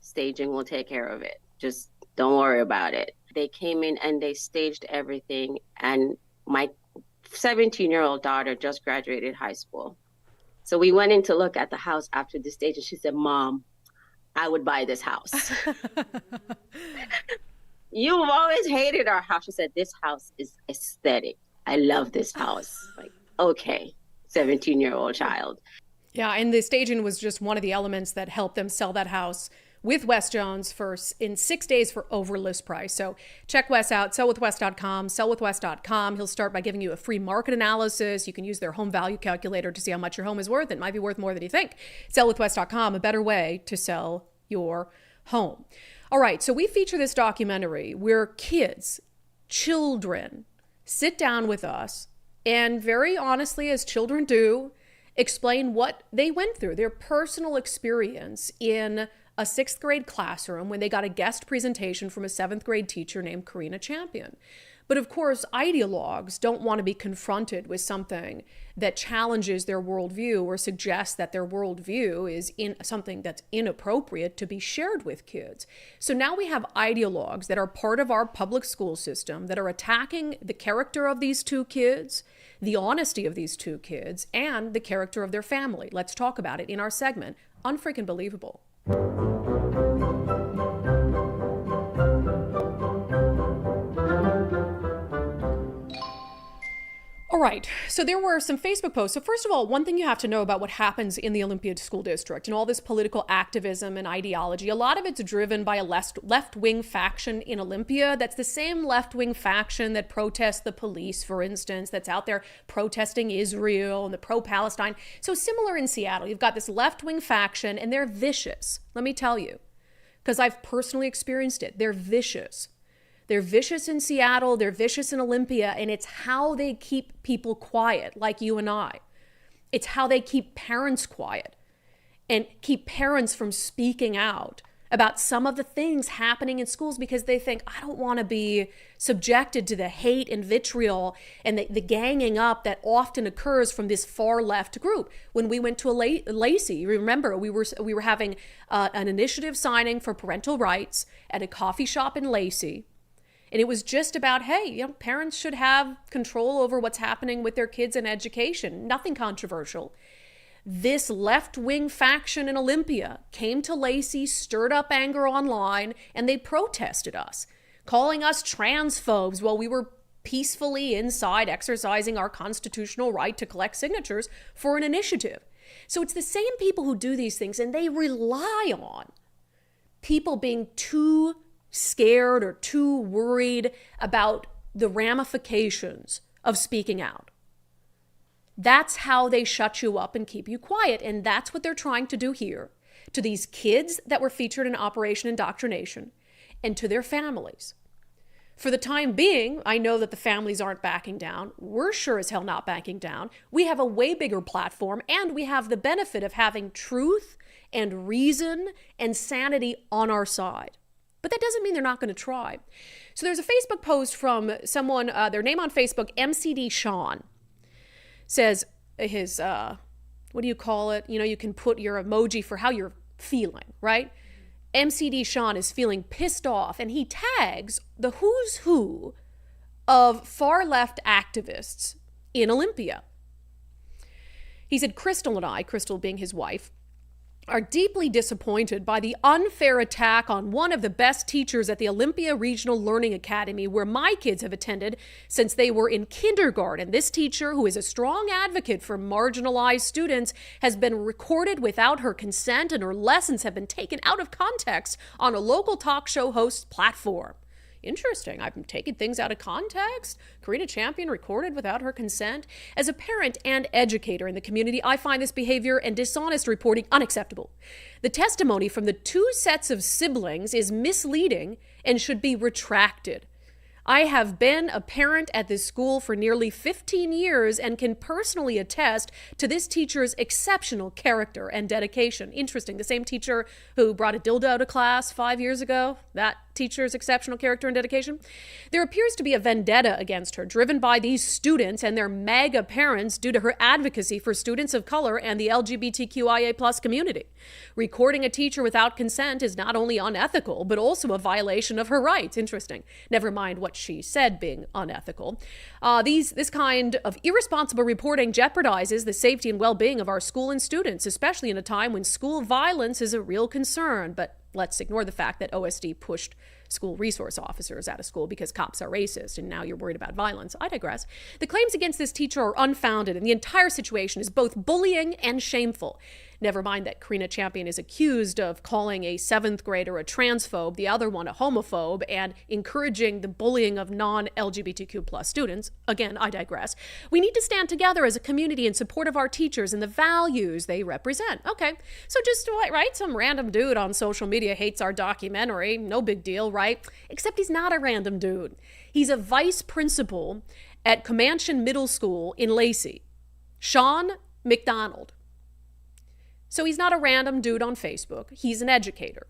staging will take care of it. Just don't worry about it. They came in and they staged everything. And my 17-year-old daughter just graduated high school. So we went in to look at the house after the stage, and she said, Mom, I would buy this house. You've always hated our house. She said, this house is aesthetic. I love this house. Like, okay, 17-year-old child. Yeah, and the staging was just one of the elements that helped them sell that house with Wes Jones in 6 days for over list price. So check Wes out, sellwithwes.com, sellwithwes.com. He'll start by giving you a free market analysis. You can use their home value calculator to see how much your home is worth. It might be worth more than you think. Sellwithwes.com, a better way to sell your home. All right, so we feature this documentary where children sit down with us and very honestly, as children do, explain what they went through, their personal experience in a 6th grade classroom when they got a guest presentation from a 7th grade teacher named Karina Champion. But of course, ideologues don't want to be confronted with something that challenges their worldview or suggests that their worldview is in something that's inappropriate to be shared with kids. So now we have ideologues that are part of our public school system that are attacking the character of these 2 kids, the honesty of these 2 kids, and the character of their family. Let's talk about it in our segment, Unfreaking Believable. All right, so there were some Facebook posts. So first of all, one thing you have to know about what happens in the Olympia School District and all this political activism and ideology, a lot of it's driven by a left-wing faction in Olympia. That's the same left-wing faction that protests the police, for instance, that's out there protesting Israel and the pro-Palestine. So similar in Seattle, you've got this left-wing faction and they're vicious. Let me tell you, because I've personally experienced it. They're vicious. They're vicious in Seattle, they're vicious in Olympia, and it's how they keep people quiet, like you and I. It's how they keep parents quiet and keep parents from speaking out about some of the things happening in schools because they think, I don't want to be subjected to the hate and vitriol and the ganging up that often occurs from this far left group. When we went to Lacey, remember, we were having an initiative signing for parental rights at a coffee shop in Lacey. And it was just about, hey, parents should have control over what's happening with their kids and education. Nothing controversial. This left-wing faction in Olympia came to Lacey, stirred up anger online, and they protested us, calling us transphobes while we were peacefully inside exercising our constitutional right to collect signatures for an initiative. So it's the same people who do these things, and they rely on people being too scared or too worried about the ramifications of speaking out. That's how they shut you up and keep you quiet. And that's what they're trying to do here to these kids that were featured in Operation Indoctrination and to their families. For the time being, I know that the families aren't backing down. We're sure as hell not backing down. We have a way bigger platform and we have the benefit of having truth and reason and sanity on our side. But that doesn't mean they're not going to try. So there's a Facebook post from someone, their name on Facebook, MCD Sean, says his, what do you call it? You can put your emoji for how you're feeling, right? MCD Sean is feeling pissed off, and he tags the who's who of far left activists in Olympia. He said, Crystal and I, Crystal being his wife, are deeply disappointed by the unfair attack on one of the best teachers at the Olympia Regional Learning Academy, where my kids have attended since they were in kindergarten. This teacher, who is a strong advocate for marginalized students, has been recorded without her consent, and her lessons have been taken out of context on a local talk show host's platform. Interesting. I've been taking things out of context. Karina Champion recorded without her consent. As a parent and educator in the community, I find this behavior and dishonest reporting unacceptable. The testimony from the 2 sets of siblings is misleading and should be retracted. I have been a parent at this school for nearly 15 years and can personally attest to this teacher's exceptional character and dedication. Interesting. The same teacher who brought a dildo to class 5 years ago, that teacher's exceptional character and dedication. There appears to be a vendetta against her, driven by these students and their MAGA parents due to her advocacy for students of color and the LGBTQIA+ community. Recording a teacher without consent is not only unethical, but also a violation of her rights. Interesting. Never mind what she said being unethical. This kind of irresponsible reporting jeopardizes the safety and well-being of our school and students, especially in a time when school violence is a real concern. But let's ignore the fact that OSD pushed school resource officers at a school because cops are racist and now you're worried about violence. I digress. The claims against this teacher are unfounded and the entire situation is both bullying and shameful. Never mind that Karina Champion is accused of calling a 7th grader a transphobe, the other one a homophobe, and encouraging the bullying of non-LGBTQ plus students. Again, I digress. We need to stand together as a community in support of our teachers and the values they represent. Okay, so just right, some random dude on social media hates our documentary. No big deal, right? Except he's not a random dude. He's a vice principal at Comanche Middle School in Lacey, Sean McDonald. So he's not a random dude on Facebook. He's an educator.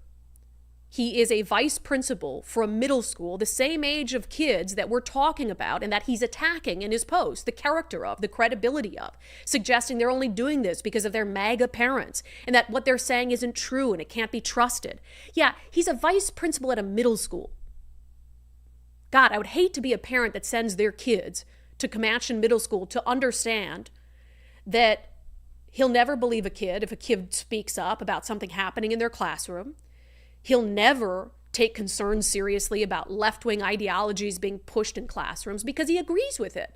He is a vice principal for a middle school, the same age of kids that we're talking about and that he's attacking in his post, the character of, the credibility of, suggesting they're only doing this because of their MAGA parents and that what they're saying isn't true and it can't be trusted. Yeah, he's a vice principal at a middle school. God, I would hate to be a parent that sends their kids to Comanche Middle School to understand that he'll never believe a kid if a kid speaks up about something happening in their classroom. He'll never take concerns seriously about left-wing ideologies being pushed in classrooms because he agrees with it.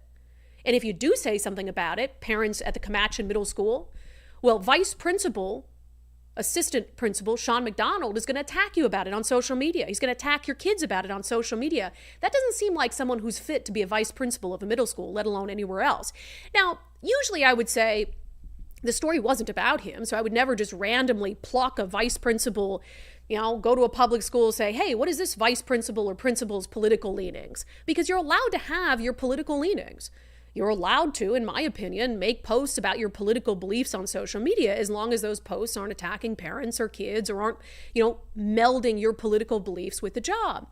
And if you do say something about it, parents at the Comanche Middle School, well, vice principal, assistant principal Sean McDonald is going to attack you about it on social media. He's going to attack your kids about it on social media. That doesn't seem like someone who's fit to be a vice principal of a middle school, let alone anywhere else. Now, usually I would say, the story wasn't about him, so I would never just randomly pluck a vice principal, go to a public school and say, hey, what is this vice principal or principal's political leanings? Because you're allowed to have your political leanings. You're allowed to, in my opinion, make posts about your political beliefs on social media as long as those posts aren't attacking parents or kids or aren't, melding your political beliefs with the job.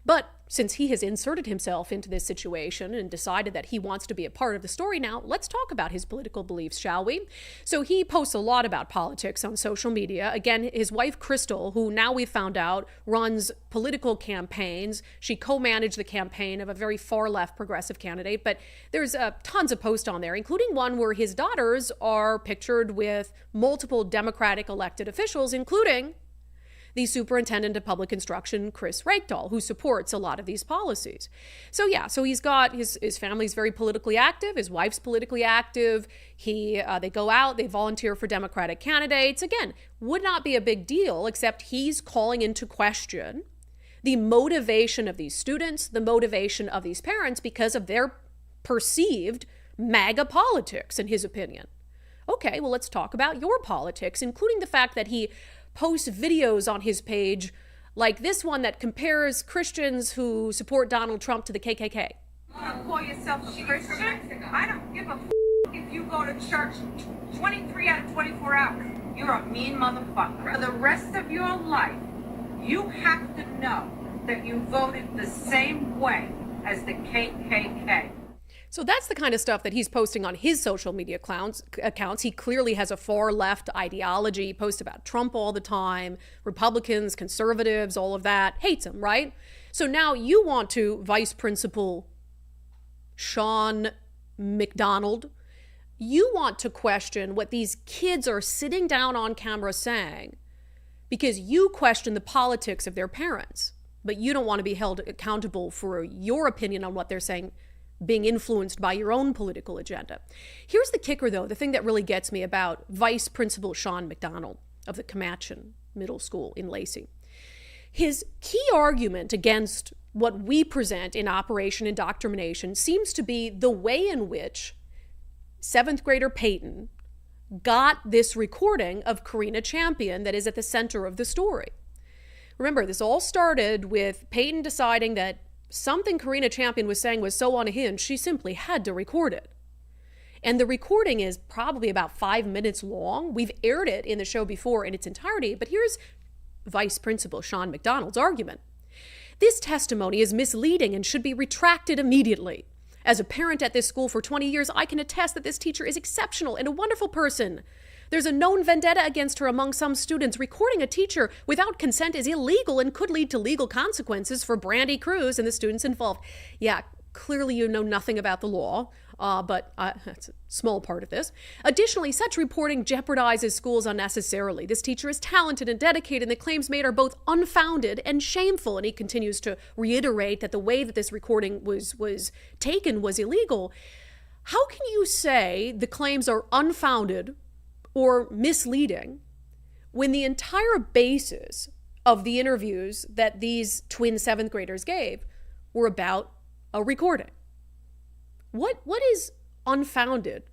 But since he has inserted himself into this situation and decided that he wants to be a part of the story now, let's talk about his political beliefs, shall we? So he posts a lot about politics on social media. Again, his wife, Crystal, who now we've found out runs political campaigns. She co-managed the campaign of a very far-left progressive candidate, but there's tons of posts on there, including one where his daughters are pictured with multiple Democratic elected officials, including the superintendent of public instruction, Kruse, who supports a lot of these policies. So he's got his family's very politically active. His wife's politically active. They go out, they volunteer for Democratic candidates. Again, would not be a big deal, except he's calling into question the motivation of these students, the motivation of these parents because of their perceived MAGA politics, in his opinion. Okay, well, let's talk about your politics, including the fact that he posts videos on his page like this one that compares Christians who support Donald Trump to the KKK. You call yourself a Christian? I don't give a if you go to church 23 out of 24 hours. You're a mean motherfucker. For the rest of your life, you have to know that you voted the same way as the KKK. So that's the kind of stuff that he's posting on his social media accounts. He clearly has a far left ideology. He posts about Trump all the time, Republicans, conservatives, all of that. Hates him, right? So now you want to, Vice Principal Sean McDonald, you want to question what these kids are sitting down on camera saying because you question the politics of their parents, but you don't want to be held accountable for your opinion on what they're saying being influenced by your own political agenda. Here's the kicker, though, the thing that really gets me about Vice Principal Sean McDonald of the Comanche Middle School in Lacey. His key argument against what we present in Operation Indoctrination seems to be the way in which 7th grader Peyton got this recording of Karina Champion that is at the center of the story. Remember, this all started with Peyton deciding that something Karina Champion was saying was so unhinged, she simply had to record it. And the recording is probably about 5 minutes long. We've aired it in the show before in its entirety, but here's Vice Principal Sean McDonald's argument. This testimony is misleading and should be retracted immediately. As a parent at this school for 20 years, I can attest that this teacher is exceptional and a wonderful person. There's a known vendetta against her among some students. Recording a teacher without consent is illegal and could lead to legal consequences for Brandi, Kruse, and the students involved. Yeah, clearly you know nothing about the law. but that's a small part of this. Additionally, such reporting jeopardizes schools unnecessarily. This teacher is talented and dedicated, and the claims made are both unfounded and shameful. And he continues to reiterate that the way that this recording was taken was illegal. How can you say the claims are unfounded or misleading when the entire basis of the interviews that these twin 7th graders gave were about a recording? What is unfounded?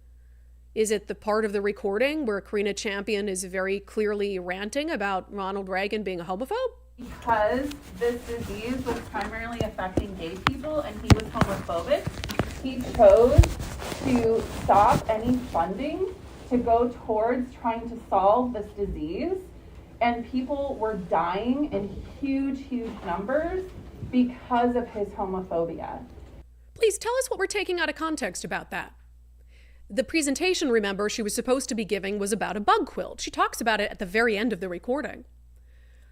Is it the part of the recording where Karina Champion is very clearly ranting about Ronald Reagan being a homophobe? Because this disease was primarily affecting gay people and he was homophobic, he chose to stop any funding to go towards trying to solve this disease, and people were dying in huge numbers because of his homophobia. Please tell us what we're taking out of context about that. The presentation, remember, she was supposed to be giving was about a bug quilt. She talks about it at the very end of the recording.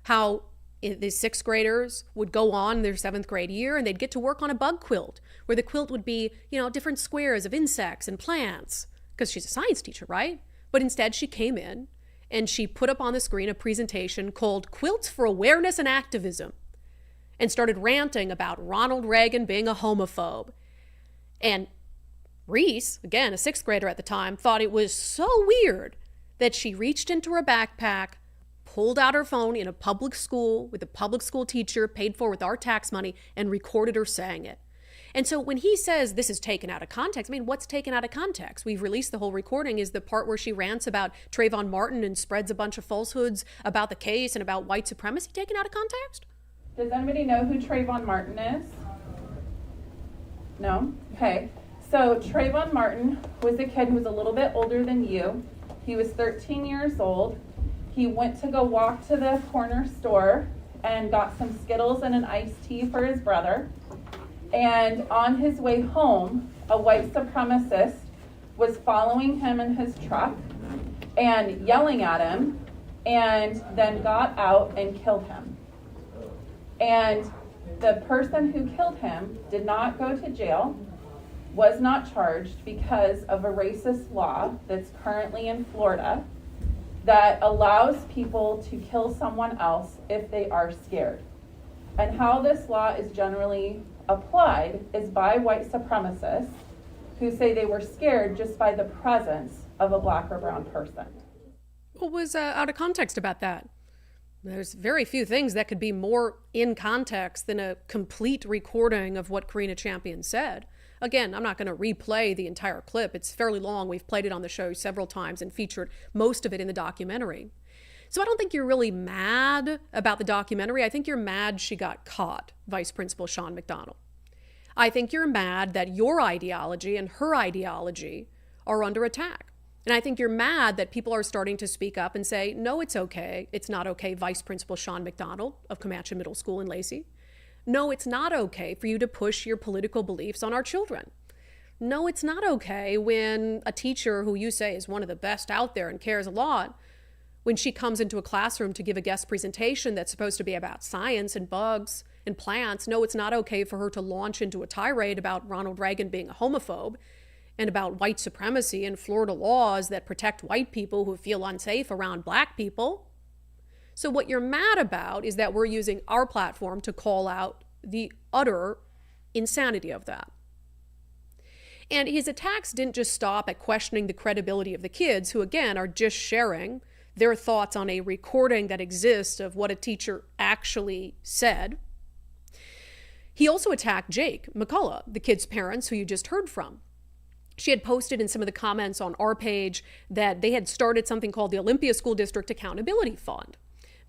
How the 6th graders would go on their 7th grade year and they'd get to work on a bug quilt, where the quilt would be, different squares of insects and plants, because she's a science teacher, right? But instead she came in and she put up on the screen a presentation called Quilts for Awareness and Activism, and started ranting about Ronald Reagan being a homophobe. And Reese, again, a 6th grader at the time, thought it was so weird that she reached into her backpack, pulled out her phone in a public school with a public school teacher paid for with our tax money, and recorded her saying it. And so when he says this is taken out of context, what's taken out of context? We've released the whole recording. Is the part where she rants about Trayvon Martin and spreads a bunch of falsehoods about the case and about white supremacy taken out of context? Does anybody know who Trayvon Martin is? No? Okay. So Trayvon Martin was a kid who was a little bit older than you. He was 13 years old. He went to go walk to the corner store and got some Skittles and an iced tea for his brother. And on his way home, a white supremacist was following him in his truck and yelling at him, and then got out and killed him. And the person who killed him did not go to jail, was not charged because of a racist law that's currently in Florida that allows people to kill someone else if they are scared. And how this law is generally applied is by white supremacists who say they were scared just by the presence of a black or brown person. What was out of context about that? There's very few things that could be more in context than a complete recording of what Karina Champion said. Again, I'm not going to replay the entire clip. It's fairly long. We've played it on the show several times and featured most of it in the documentary. So I don't think you're really mad about the documentary. I think you're mad she got caught, Vice Principal Sean McDonald. I think you're mad that your ideology and her ideology are under attack. And I think you're mad that people are starting to speak up and say, no, it's okay. It's not okay, Vice Principal Sean McDonald of Comanche Middle School in Lacey. No, it's not okay for you to push your political beliefs on our children. No, it's not okay when a teacher who you say is one of the best out there and cares a lot, when she comes into a classroom to give a guest presentation that's supposed to be about science and bugs and plants, no, it's not okay for her to launch into a tirade about Ronald Reagan being a homophobe and about white supremacy and Florida laws that protect white people who feel unsafe around black people. So what you're mad about is that we're using our platform to call out the utter insanity of that. And his attacks didn't just stop at questioning the credibility of the kids, who again are just sharing their thoughts on a recording that exists of what a teacher actually said. He also attacked Jake McCullough, the kids' parents, who you just heard from. She had posted in some of the comments on our page that they had started something called the Olympia School District Accountability Fund,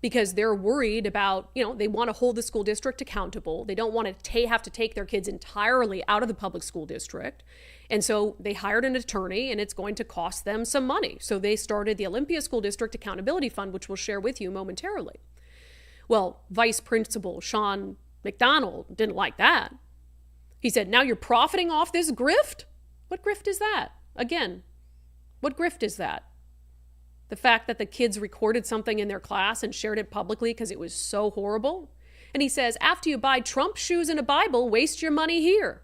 because they're worried about, they want to hold the school district accountable. They don't want to have to take their kids entirely out of the public school district. And so they hired an attorney, and it's going to cost them some money. So they started the Olympia School District Accountability Fund, which we'll share with you momentarily. Well, Vice Principal Sean McDonald didn't like that. He said, now you're profiting off this grift? What grift is that? Again, what grift is that? The fact that the kids recorded something in their class and shared it publicly because it was so horrible? And he says, after you buy Trump shoes and a Bible, waste your money here.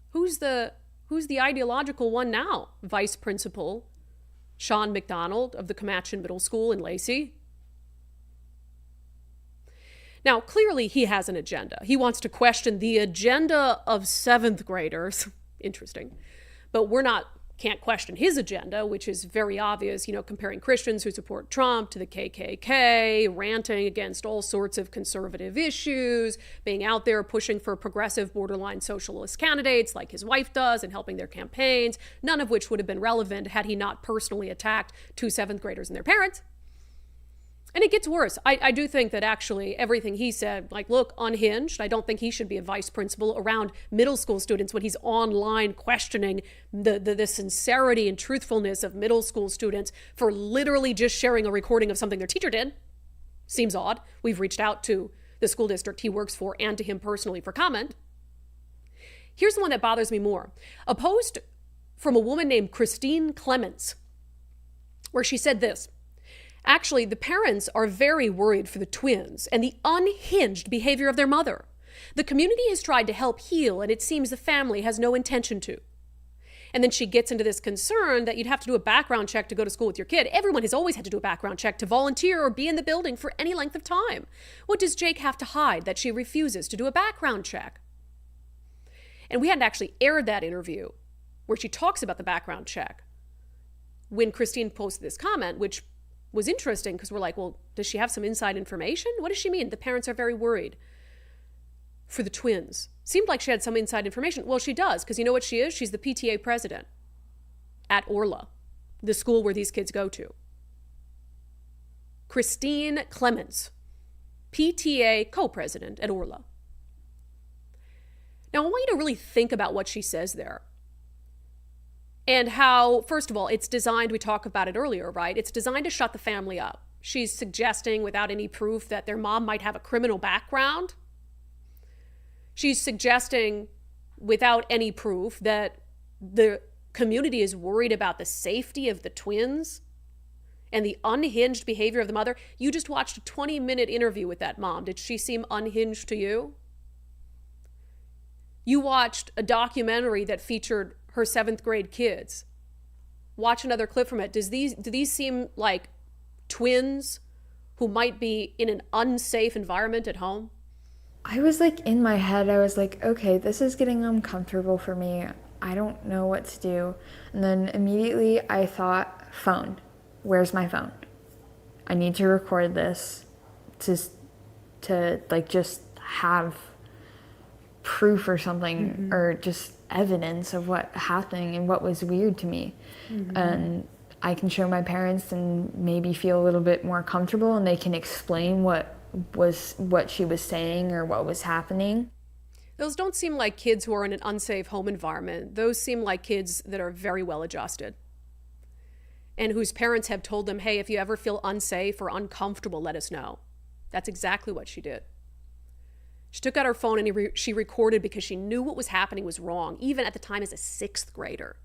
Who's the Who's the ideological one now? Vice Principal Sean McDonald of the Comanche Middle School in Lacey. Now, clearly he has an agenda. He wants to question the agenda of 7th graders. Interesting. But can't question his agenda, which is very obvious, comparing Christians who support Trump to the KKK, ranting against all sorts of conservative issues, being out there pushing for progressive borderline socialist candidates like his wife does and helping their campaigns, none of which would have been relevant had he not personally attacked 2 7th graders and their parents. And it gets worse. I do think that actually everything he said, look, unhinged. I don't think he should be a vice principal around middle school students when he's online questioning the sincerity and truthfulness of middle school students for literally just sharing a recording of something their teacher did. Seems odd. We've reached out to the school district he works for and to him personally for comment. Here's the one that bothers me more. A post from a woman named Christine Clements, where she said this. Actually, the parents are very worried for the twins and the unhinged behavior of their mother. The community has tried to help heal, and it seems the family has no intention to. And then she gets into this concern that you'd have to do a background check to go to school with your kid. Everyone has always had to do a background check to volunteer or be in the building for any length of time. What does Jake have to hide that she refuses to do a background check? And we hadn't actually aired that interview where she talks about the background check when Christine posted this comment, which was interesting because we're like, well, does she have some inside information? What does she mean? The parents are very worried for the twins. Seemed like she had some inside information. Well, she does, because you know what she is? She's the PTA president at Orla, the school where these kids go to. Christine Clements, PTA co-president at Orla. Now, I want you to really think about what she says there. And how, first of all, it's designed, we talked about it earlier, right? It's designed to shut the family up. She's suggesting without any proof that their mom might have a criminal background. She's suggesting without any proof that the community is worried about the safety of the twins and the unhinged behavior of the mother. You just watched a 20-minute interview with that mom. Did she seem unhinged to you? You watched a documentary that featured her 7th grade kids. Watch another clip from it. Do these seem like twins who might be in an unsafe environment at home? I was in my head, I was like, okay, this is getting uncomfortable for me. I don't know what to do. And then immediately I thought, phone. Where's my phone? I need to record this to just have proof or something, or just evidence of what happened and what was weird to me. And I can show my parents and maybe feel a little bit more comfortable, and they can explain what she was saying or what was happening. Those don't seem like kids who are in an unsafe home environment. Those seem like kids that are very well adjusted and whose parents have told them, hey, if you ever feel unsafe or uncomfortable, let us know. That's exactly what she did. She took out her phone and she recorded because she knew what was happening was wrong, even at the time as a 6th grader.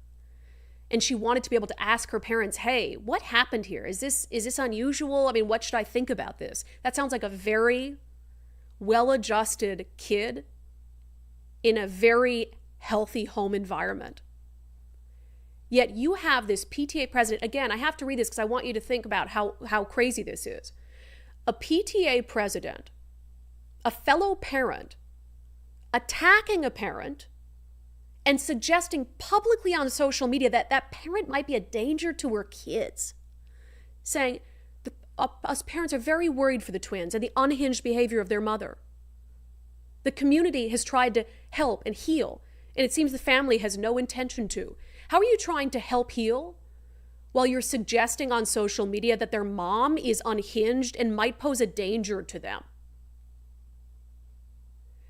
And she wanted to be able to ask her parents, hey, what happened here? Is this unusual? I mean, what should I think about this? That sounds like a very well-adjusted kid in a very healthy home environment. Yet you have this PTA president, again, I have to read this because I want you to think about how crazy this is. A PTA president, a fellow parent, attacking a parent and suggesting publicly on social media that that parent might be a danger to her kids, saying us parents are very worried for the twins and the unhinged behavior of their mother. The community has tried to help and heal, and it seems the family has no intention to. How are you trying to help heal while you're suggesting on social media that their mom is unhinged and might pose a danger to them?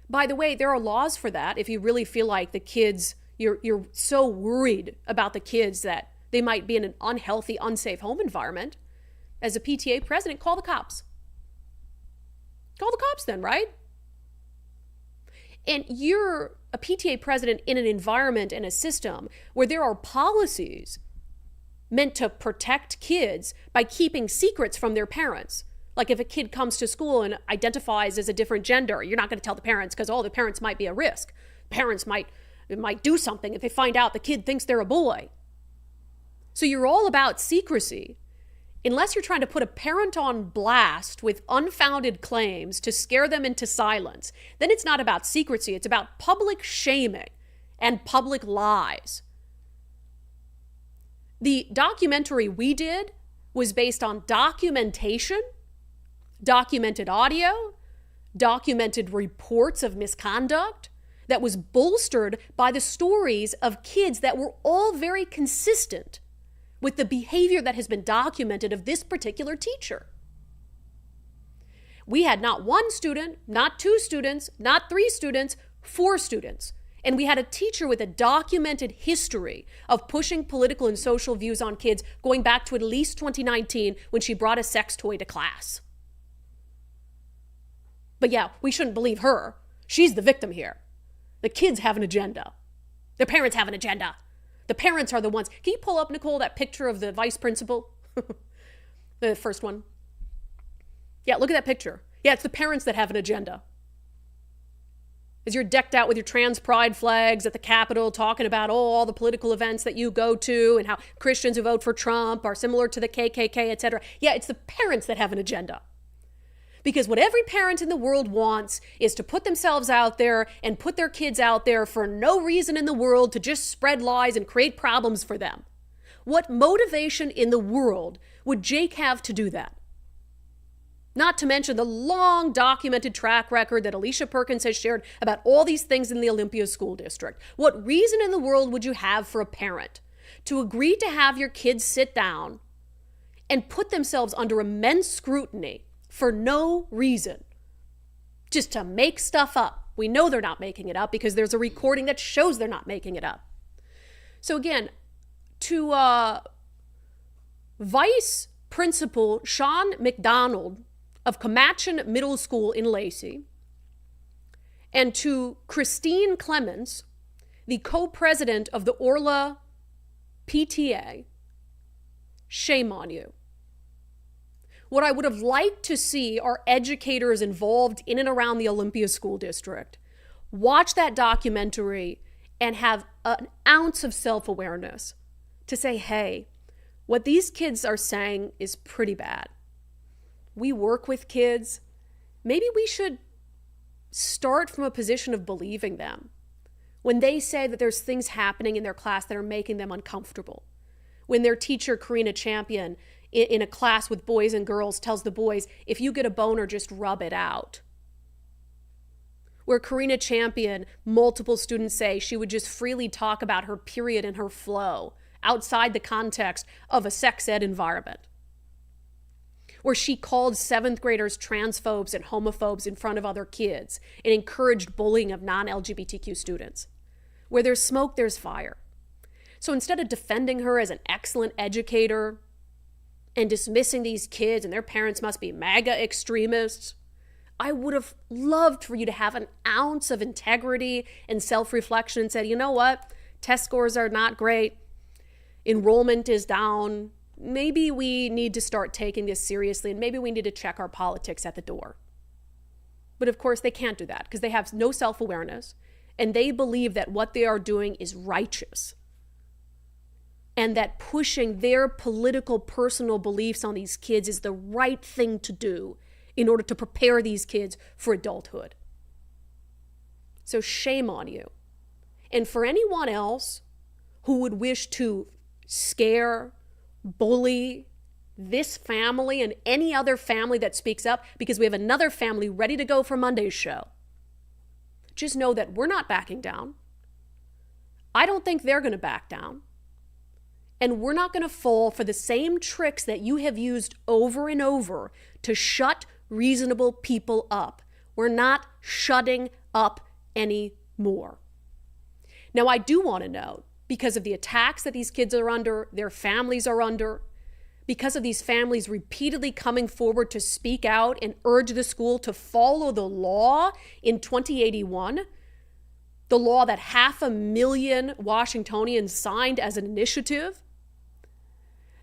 By the way, there are laws for that. If you really feel like the kids, you're so worried about the kids that they might be in an unhealthy, unsafe home environment, as a PTA president, call the cops. Call the cops then, right? And you're a PTA president in an environment and a system where there are policies meant to protect kids by keeping secrets from their parents. Like if a kid comes to school and identifies as a different gender, you're not going to tell the parents because all the parents might be a risk. Parents might It might do something if they find out the kid thinks they're a boy. So you're all about secrecy. Unless you're trying to put a parent on blast with unfounded claims to scare them into silence, then it's not about secrecy. It's about public shaming and public lies. The documentary we did was based on documentation, documented audio, documented reports of misconduct that was bolstered by the stories of kids that were all very consistent with the behavior that has been documented of this particular teacher. We had not one student, not two students, not three students, 4 students. And we had a teacher with a documented history of pushing political and social views on kids going back to at least 2019 when she brought a sex toy to class. But yeah, we shouldn't believe her. She's the victim here. The kids have an agenda. Their parents have an agenda. The parents are the ones. Can you pull up, Nicole, that picture of the vice principal? The first one. Yeah, look at that picture. Yeah, it's the parents that have an agenda. As you're decked out with your trans pride flags at the Capitol talking about all the political events that you go to and how Christians who vote for Trump are similar to the KKK, etc. Yeah, it's the parents that have an agenda. Because what every parent in the world wants is to put themselves out there and put their kids out there for no reason in the world to just spread lies and create problems for them. What motivation in the world would Jake have to do that? Not to mention the long documented track record that Alicia Perkins has shared about all these things in the Olympia School District. What reason in the world would you have for a parent to agree to have your kids sit down and put themselves under immense scrutiny for no reason, just to make stuff up? We know they're not making it up because there's a recording that shows they're not making it up. So again, to Vice Principal Sean McDonald of Comatchen Middle School in Lacey, and to Christine Clemens, the co-president of the Orla PTA, shame on you. What I would have liked to see are educators involved in and around the Olympia School District watch that documentary and have an ounce of self-awareness to say, hey, what these kids are saying is pretty bad. We work with kids. Maybe we should start from a position of believing them. When they say that there's things happening in their class that are making them uncomfortable. When their teacher, Karina Champion, in a class with boys and girls tells the boys, if you get a boner, just rub it out. Where Karina Champion, multiple students say she would just freely talk about her period and her flow outside the context of a sex ed environment. Where she called 7th graders transphobes and homophobes in front of other kids and encouraged bullying of non-LGBTQ students. Where there's smoke, there's fire. So instead of defending her as an excellent educator and dismissing these kids and their parents must be MAGA extremists, I would have loved for you to have an ounce of integrity and self-reflection and said, you know what? Test scores are not great. Enrollment is down. Maybe we need to start taking this seriously, and maybe we need to check our politics at the door. But of course, they can't do that because they have no self-awareness, and they believe that what they are doing is righteous, and that pushing their political, personal beliefs on these kids is the right thing to do in order to prepare these kids for adulthood. So shame on you. And for anyone else who would wish to scare, bully this family and any other family that speaks up, because we have another family ready to go for Monday's show, just know that we're not backing down. I don't think they're going to back down. And we're not going to fall for the same tricks that you have used over and over to shut reasonable people up. We're not shutting up anymore. Now, I do want to note, because of the attacks that these kids are under, their families are under, because of these families repeatedly coming forward to speak out and urge the school to follow the law in 2081, the law that 500,000 Washingtonians signed as an initiative,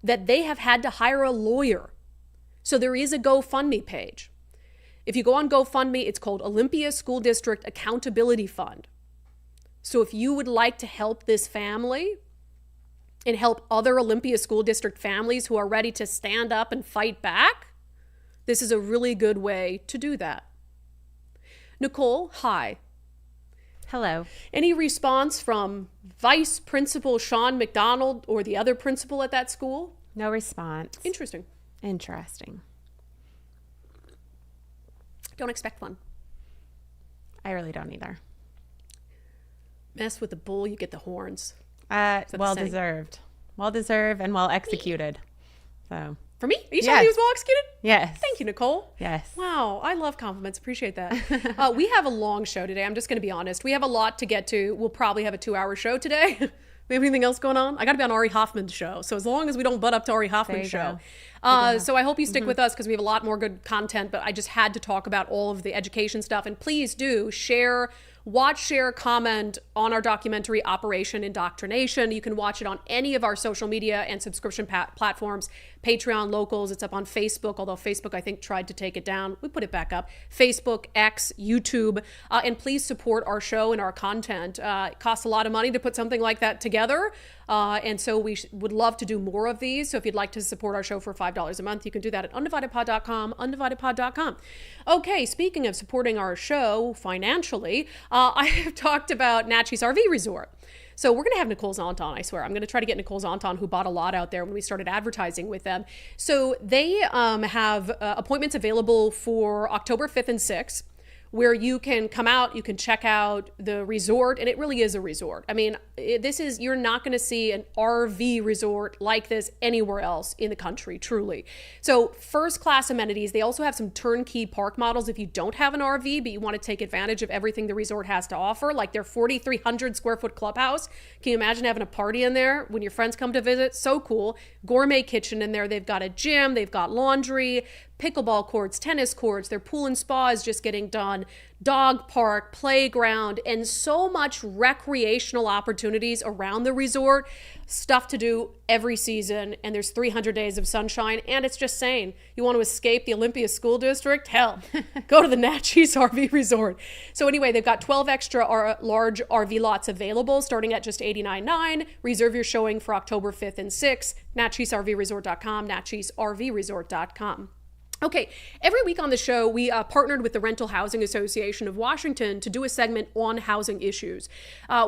that they have had to hire a lawyer. So there is a GoFundMe page. If you go on GoFundMe, it's called Olympia School District Accountability Fund. So if you would like to help this family and help other Olympia School District families who are ready to stand up and fight back, this is a really good way to do that. Nicole, hi. Hello. Any response from Vice Principal Sean McDonald or the other principal at that school? No response. Interesting. Don't expect one. I really don't either. Mess with the bull, you get the horns. Well deserved. Well deserved and well executed. So for me? Are you telling me he was well executed? Yes. Thank you, Nicole. Yes. Wow, I love compliments. Appreciate that. We have a long show today. I'm just going to be honest. We have a lot to get to. We'll probably have a 2-hour show today. We have anything else going on? I got to be on Ari Hoffman's show. So as long as we don't butt up to Ari Hoffman's show. So I hope you stick with us because we have a lot more good content, but I just had to talk about all of the education stuff. And please do watch, share, comment on our documentary, Operation Indoctrination. You can watch it on any of our social media and subscription platforms, Patreon, Locals. It's up on Facebook, although Facebook, I think, tried to take it down. We put it back up. Facebook, X, YouTube. And please support our show and our content. It costs a lot of money to put something like that together. And so we would love to do more of these. So if you'd like to support our show for $5 a month, you can do that at undividedpod.com, undividedpod.com. Okay, speaking of supporting our show financially, I have talked about Natchez RV Resort. So we're going to have Nicole Zonton, I swear. I'm going to try to get Nicole Zonton, who bought a lot out there when we started advertising with them. So they have appointments available for October 5th and 6th. Where you can come out, you can check out the resort, and it really is a resort. I mean, you're not going to see an RV resort like this anywhere else in the country, truly. So first class amenities. They also have some turnkey park models if you don't have an RV, but you want to take advantage of everything the resort has to offer, like their 4,300 square foot clubhouse. Can you imagine having a party in there when your friends come to visit? So cool. Gourmet kitchen in there. They've got a gym, they've got laundry, pickleball courts, tennis courts, their pool and spa is just getting done, dog park, playground, and so much recreational opportunities around the resort, stuff to do every season, and there's 300 days of sunshine, and it's just saying, you want to escape the Olympia School District? Hell, go to the Natchez RV Resort. So anyway, they've got 12 extra large RV lots available, starting at just $89.9. Reserve your showing for October 5th and 6th, natchezrvresort.com, natchezrvresort.com. Okay, every week on the show, we partnered with the Rental Housing Association of Washington to do a segment on housing issues.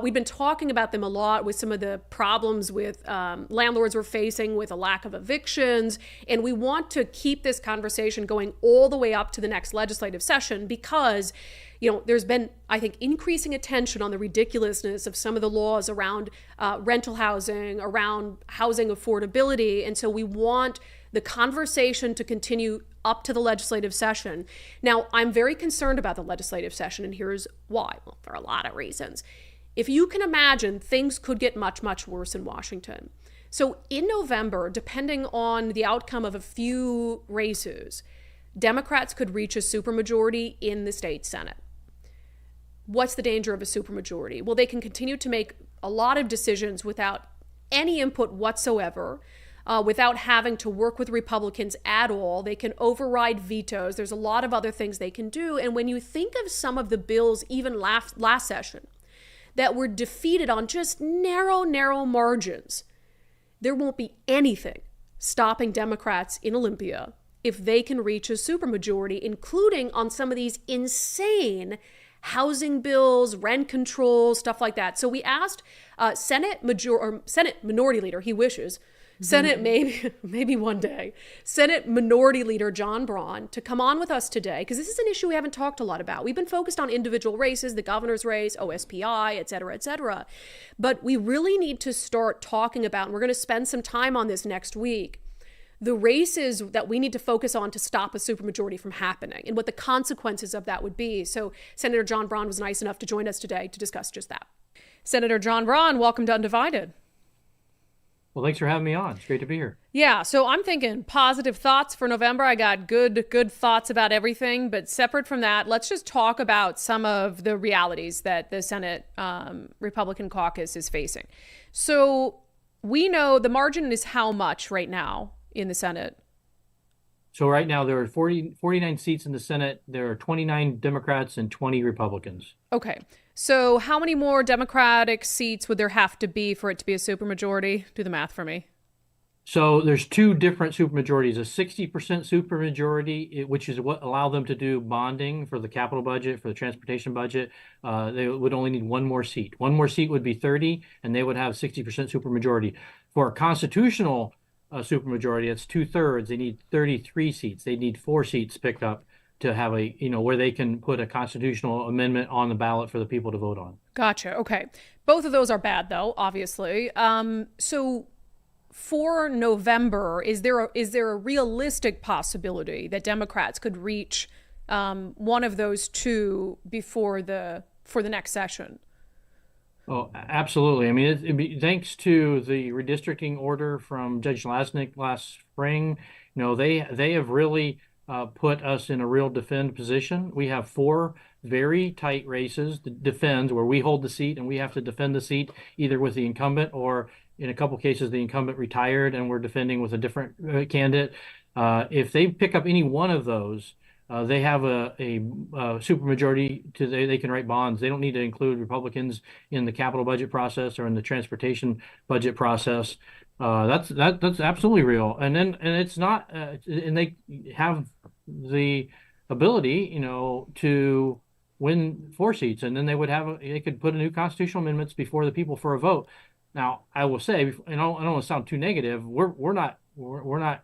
We've been talking about them a lot with some of the problems with landlords we're facing with a lack of evictions, and we want to keep this conversation going all the way up to the next legislative session because there's been, I think, increasing attention on the ridiculousness of some of the laws around rental housing, around housing affordability, and so we want the conversation to continue up to the legislative session. Now, I'm very concerned about the legislative session, and here's why. Well, for a lot of reasons. If you can imagine, things could get much, much worse in Washington. So in November, depending on the outcome of a few races, Democrats could reach a supermajority in the state Senate. What's the danger of a supermajority? Well, they can continue to make a lot of decisions without any input whatsoever, without having to work with Republicans at all. They can override vetoes. There's a lot of other things they can do. And when you think of some of the bills, even last session, that were defeated on just narrow margins, there won't be anything stopping Democrats in Olympia if they can reach a supermajority, including on some of these insane housing bills, rent control, stuff like that. So we asked Senate Minority Leader, he wishes, Senate, maybe one day, Senate Minority Leader John Braun to come on with us today, because this is an issue we haven't talked a lot about. We've been focused on individual races, the governor's race, OSPI, et cetera, but we really need to start talking about, and we're going to spend some time on this next week, the races that we need to focus on to stop a supermajority from happening and what the consequences of that would be. So Senator John Braun was nice enough to join us today to discuss just that. Senator John Braun, welcome to Undivided. Well, thanks for having me on. It's great to be here. Yeah, so I'm thinking positive thoughts for November. I got good thoughts about everything, but separate from that, let's just talk about some of the realities that the Senate Republican caucus is facing. So we know the margin is how much right now in the Senate? So right now there are 49 seats in the Senate. There are 29 Democrats and 20 Republicans. Okay. So how many more Democratic seats would there have to be for it to be a supermajority? Do the math for me. So there's two different supermajorities: a 60% supermajority, which is what allow them to do bonding for the capital budget, for the transportation budget. They would only need one more seat. One more seat would be 30, and they would have 60% supermajority. For a constitutional supermajority, it's 2/3. They need 33 seats. They need 4 seats picked up to have a, where they can put a constitutional amendment on the ballot for the people to vote on. Gotcha. Okay. Both of those are bad, though, obviously. So for November, is there a realistic possibility that Democrats could reach one of those two for the next session? Oh, absolutely. I mean, it'd be, thanks to the redistricting order from Judge Lasnik last spring, they have really put us in a real defend position. We have 4 very tight races, the defends, where we hold the seat and we have to defend the seat either with the incumbent or, in a couple cases, the incumbent retired and we're defending with a different candidate. If they pick up any one of those, they have a supermajority they can write bonds. They don't need to include Republicans in the capital budget process or in the transportation budget process. That's absolutely real. And it's not, and they have the ability, to win 4 seats, and then they could put a new constitutional amendments before the people for a vote. Now, I will say, and I don't want to sound too negative, we're not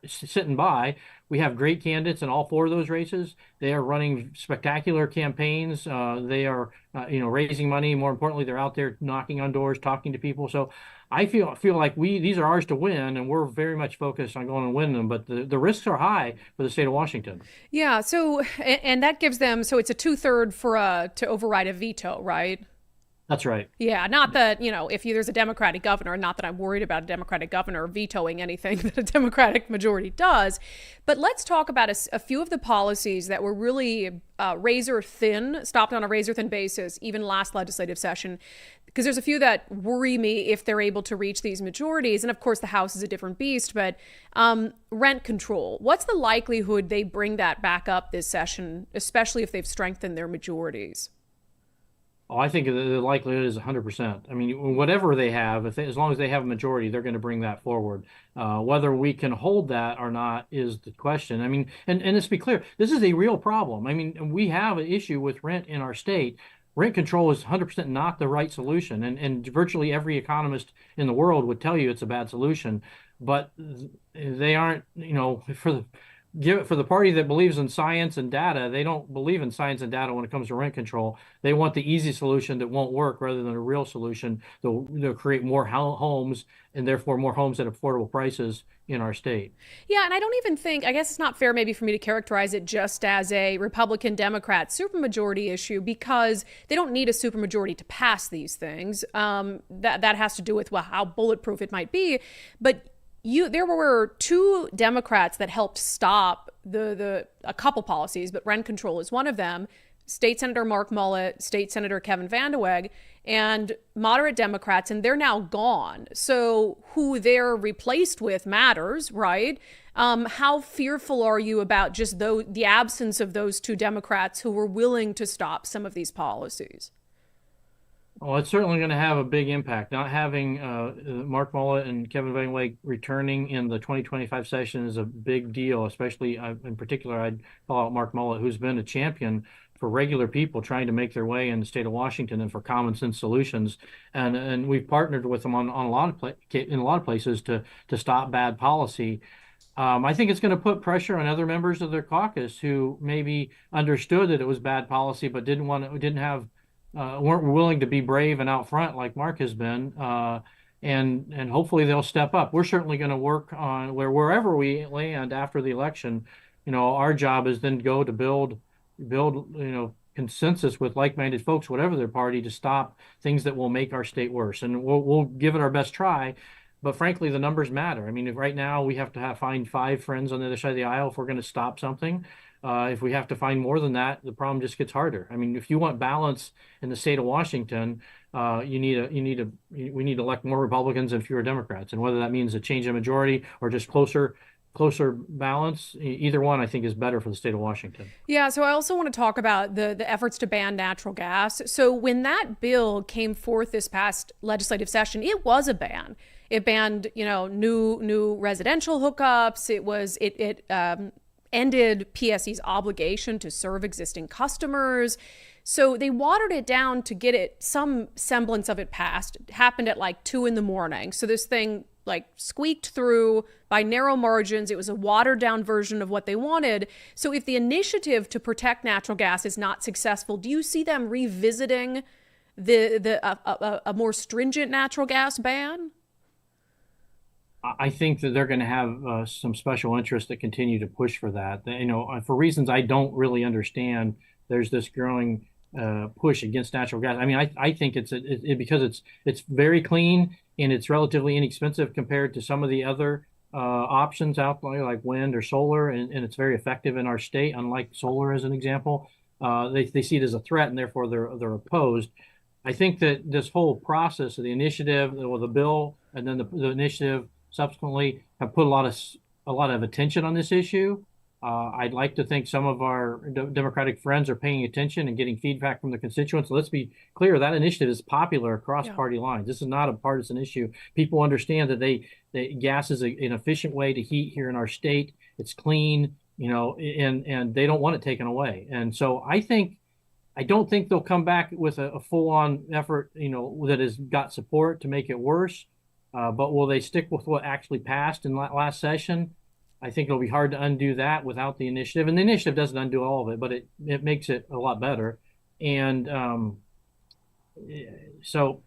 sitting by. We have great candidates in all 4 of those races. They are running spectacular campaigns. They are, raising money. More importantly, they're out there knocking on doors, talking to people. So I feel like these are ours to win, and we're very much focused on going and winning them. But the risks are high for the state of Washington. Yeah. So, and that gives them, so it's a 2/3 to override a veto, right? That's right. Yeah, not that, if there's a Democratic governor, not that I'm worried about a Democratic governor vetoing anything that a Democratic majority does. But let's talk about a few of the policies that were really stopped on a razor thin basis, even last legislative session, because there's a few that worry me if they're able to reach these majorities. And of course, the House is a different beast, but rent control. What's the likelihood they bring that back up this session, especially if they've strengthened their majorities? Oh, I think the likelihood is 100%. I mean, whatever they have, as long as they have a majority, they're going to bring that forward. Whether we can hold that or not is the question. I mean, and let's be clear, this is a real problem. I mean, we have an issue with rent in our state. Rent control is 100% not the right solution. And virtually every economist in the world would tell you it's a bad solution. But they aren't, for the party that believes in science and data, they don't believe in science and data when it comes to rent control. They want the easy solution that won't work rather than a real solution. They'll create more homes and therefore more homes at affordable prices in our state. Yeah, and I don't even think, I guess it's not fair maybe for me to characterize it just as a Republican-Democrat supermajority issue, because they don't need a supermajority to pass these things. That has to do with how bulletproof it might be. But there were 2 Democrats that helped stop a couple policies, but rent control is one of them. State Senator Mark Mullet, State Senator Kevin VandeWeghe, and moderate Democrats, and they're now gone. So who they're replaced with matters, right? How fearful are you about just the absence of those 2 Democrats who were willing to stop some of these policies? Well, it's certainly going to have a big impact. Not having Mark Mullet and Kevin VandeWeghe returning in the 2025 session is a big deal, especially in particular, I'd call out Mark Mullet, who's been a champion for regular people trying to make their way in the state of Washington and for common sense solutions. And we've partnered with them on a lot of places to stop bad policy. I think it's going to put pressure on other members of their caucus who maybe understood that it was bad policy, but weren't willing to be brave and out front like Mark has been, and hopefully they'll step up. We're certainly going to work on wherever we land after the election. Our job is then go to build consensus with like-minded folks, whatever their party, to stop things that will make our state worse. And we'll give it our best try. But frankly, the numbers matter. I mean, right now we have to find 5 friends on the other side of the aisle if we're going to stop something. If we have to find more than that, the problem just gets harder. I mean, if you want balance in the state of Washington, we need to elect more Republicans and fewer Democrats. And whether that means a change in majority or just closer closer balance. Either one, I think, is better for the state of Washington. Yeah, so I also want to talk about the efforts to ban natural gas. So when that bill came forth this past legislative session, it was a ban. It banned, new residential hookups. It ended PSE's obligation to serve existing customers. So they watered it down to get some semblance of it passed. It happened at like 2 a.m. So this thing squeaked through by narrow margins. It was a watered down version of what they wanted. So if the initiative to protect natural gas is not successful, do you see them revisiting a more stringent natural gas ban? I think that they're going to have some special interests that continue to push for that. For reasons I don't really understand, there's this growing push against natural gas. I mean, I think it's because it's very clean and it's relatively inexpensive compared to some of the other options out there, like wind or solar, and it's very effective in our state, unlike solar as an example. They see it as a threat, and therefore they're opposed. I think that this whole process of the initiative, or the bill, and then the initiative subsequently have put a lot of attention on this issue. I'd like to think some of our Democratic friends are paying attention and getting feedback from the constituents. Let's be clear, that initiative is popular across party lines. This is not a partisan issue. People understand that gas is an efficient way to heat here in our state. It's clean, and they don't want it taken away. And so I don't think they'll come back with a full-on effort, that has got support to make it worse. But will they stick with what actually passed in last session? I think it'll be hard to undo that without the initiative. And the initiative doesn't undo all of it, but it makes it a lot better. And so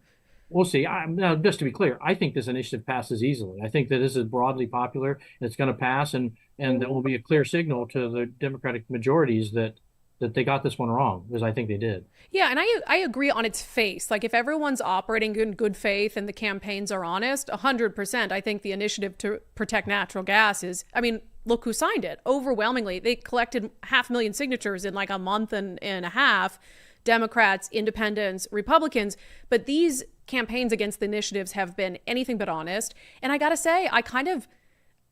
we'll see. Now, just to be clear, I think this initiative passes easily. I think that this is broadly popular, and it's going to pass, and that will be a clear signal to the Democratic majorities that they got this one wrong, because I think they did. Yeah, and I agree on its face. Like, if everyone's operating in good faith and the campaigns are honest, 100%, I think the initiative to protect natural gas is, look who signed it. Overwhelmingly, they collected 500,000 signatures in like a month and a half. Democrats, independents, Republicans. But these campaigns against the initiatives have been anything but honest. And I got to say, I kind of...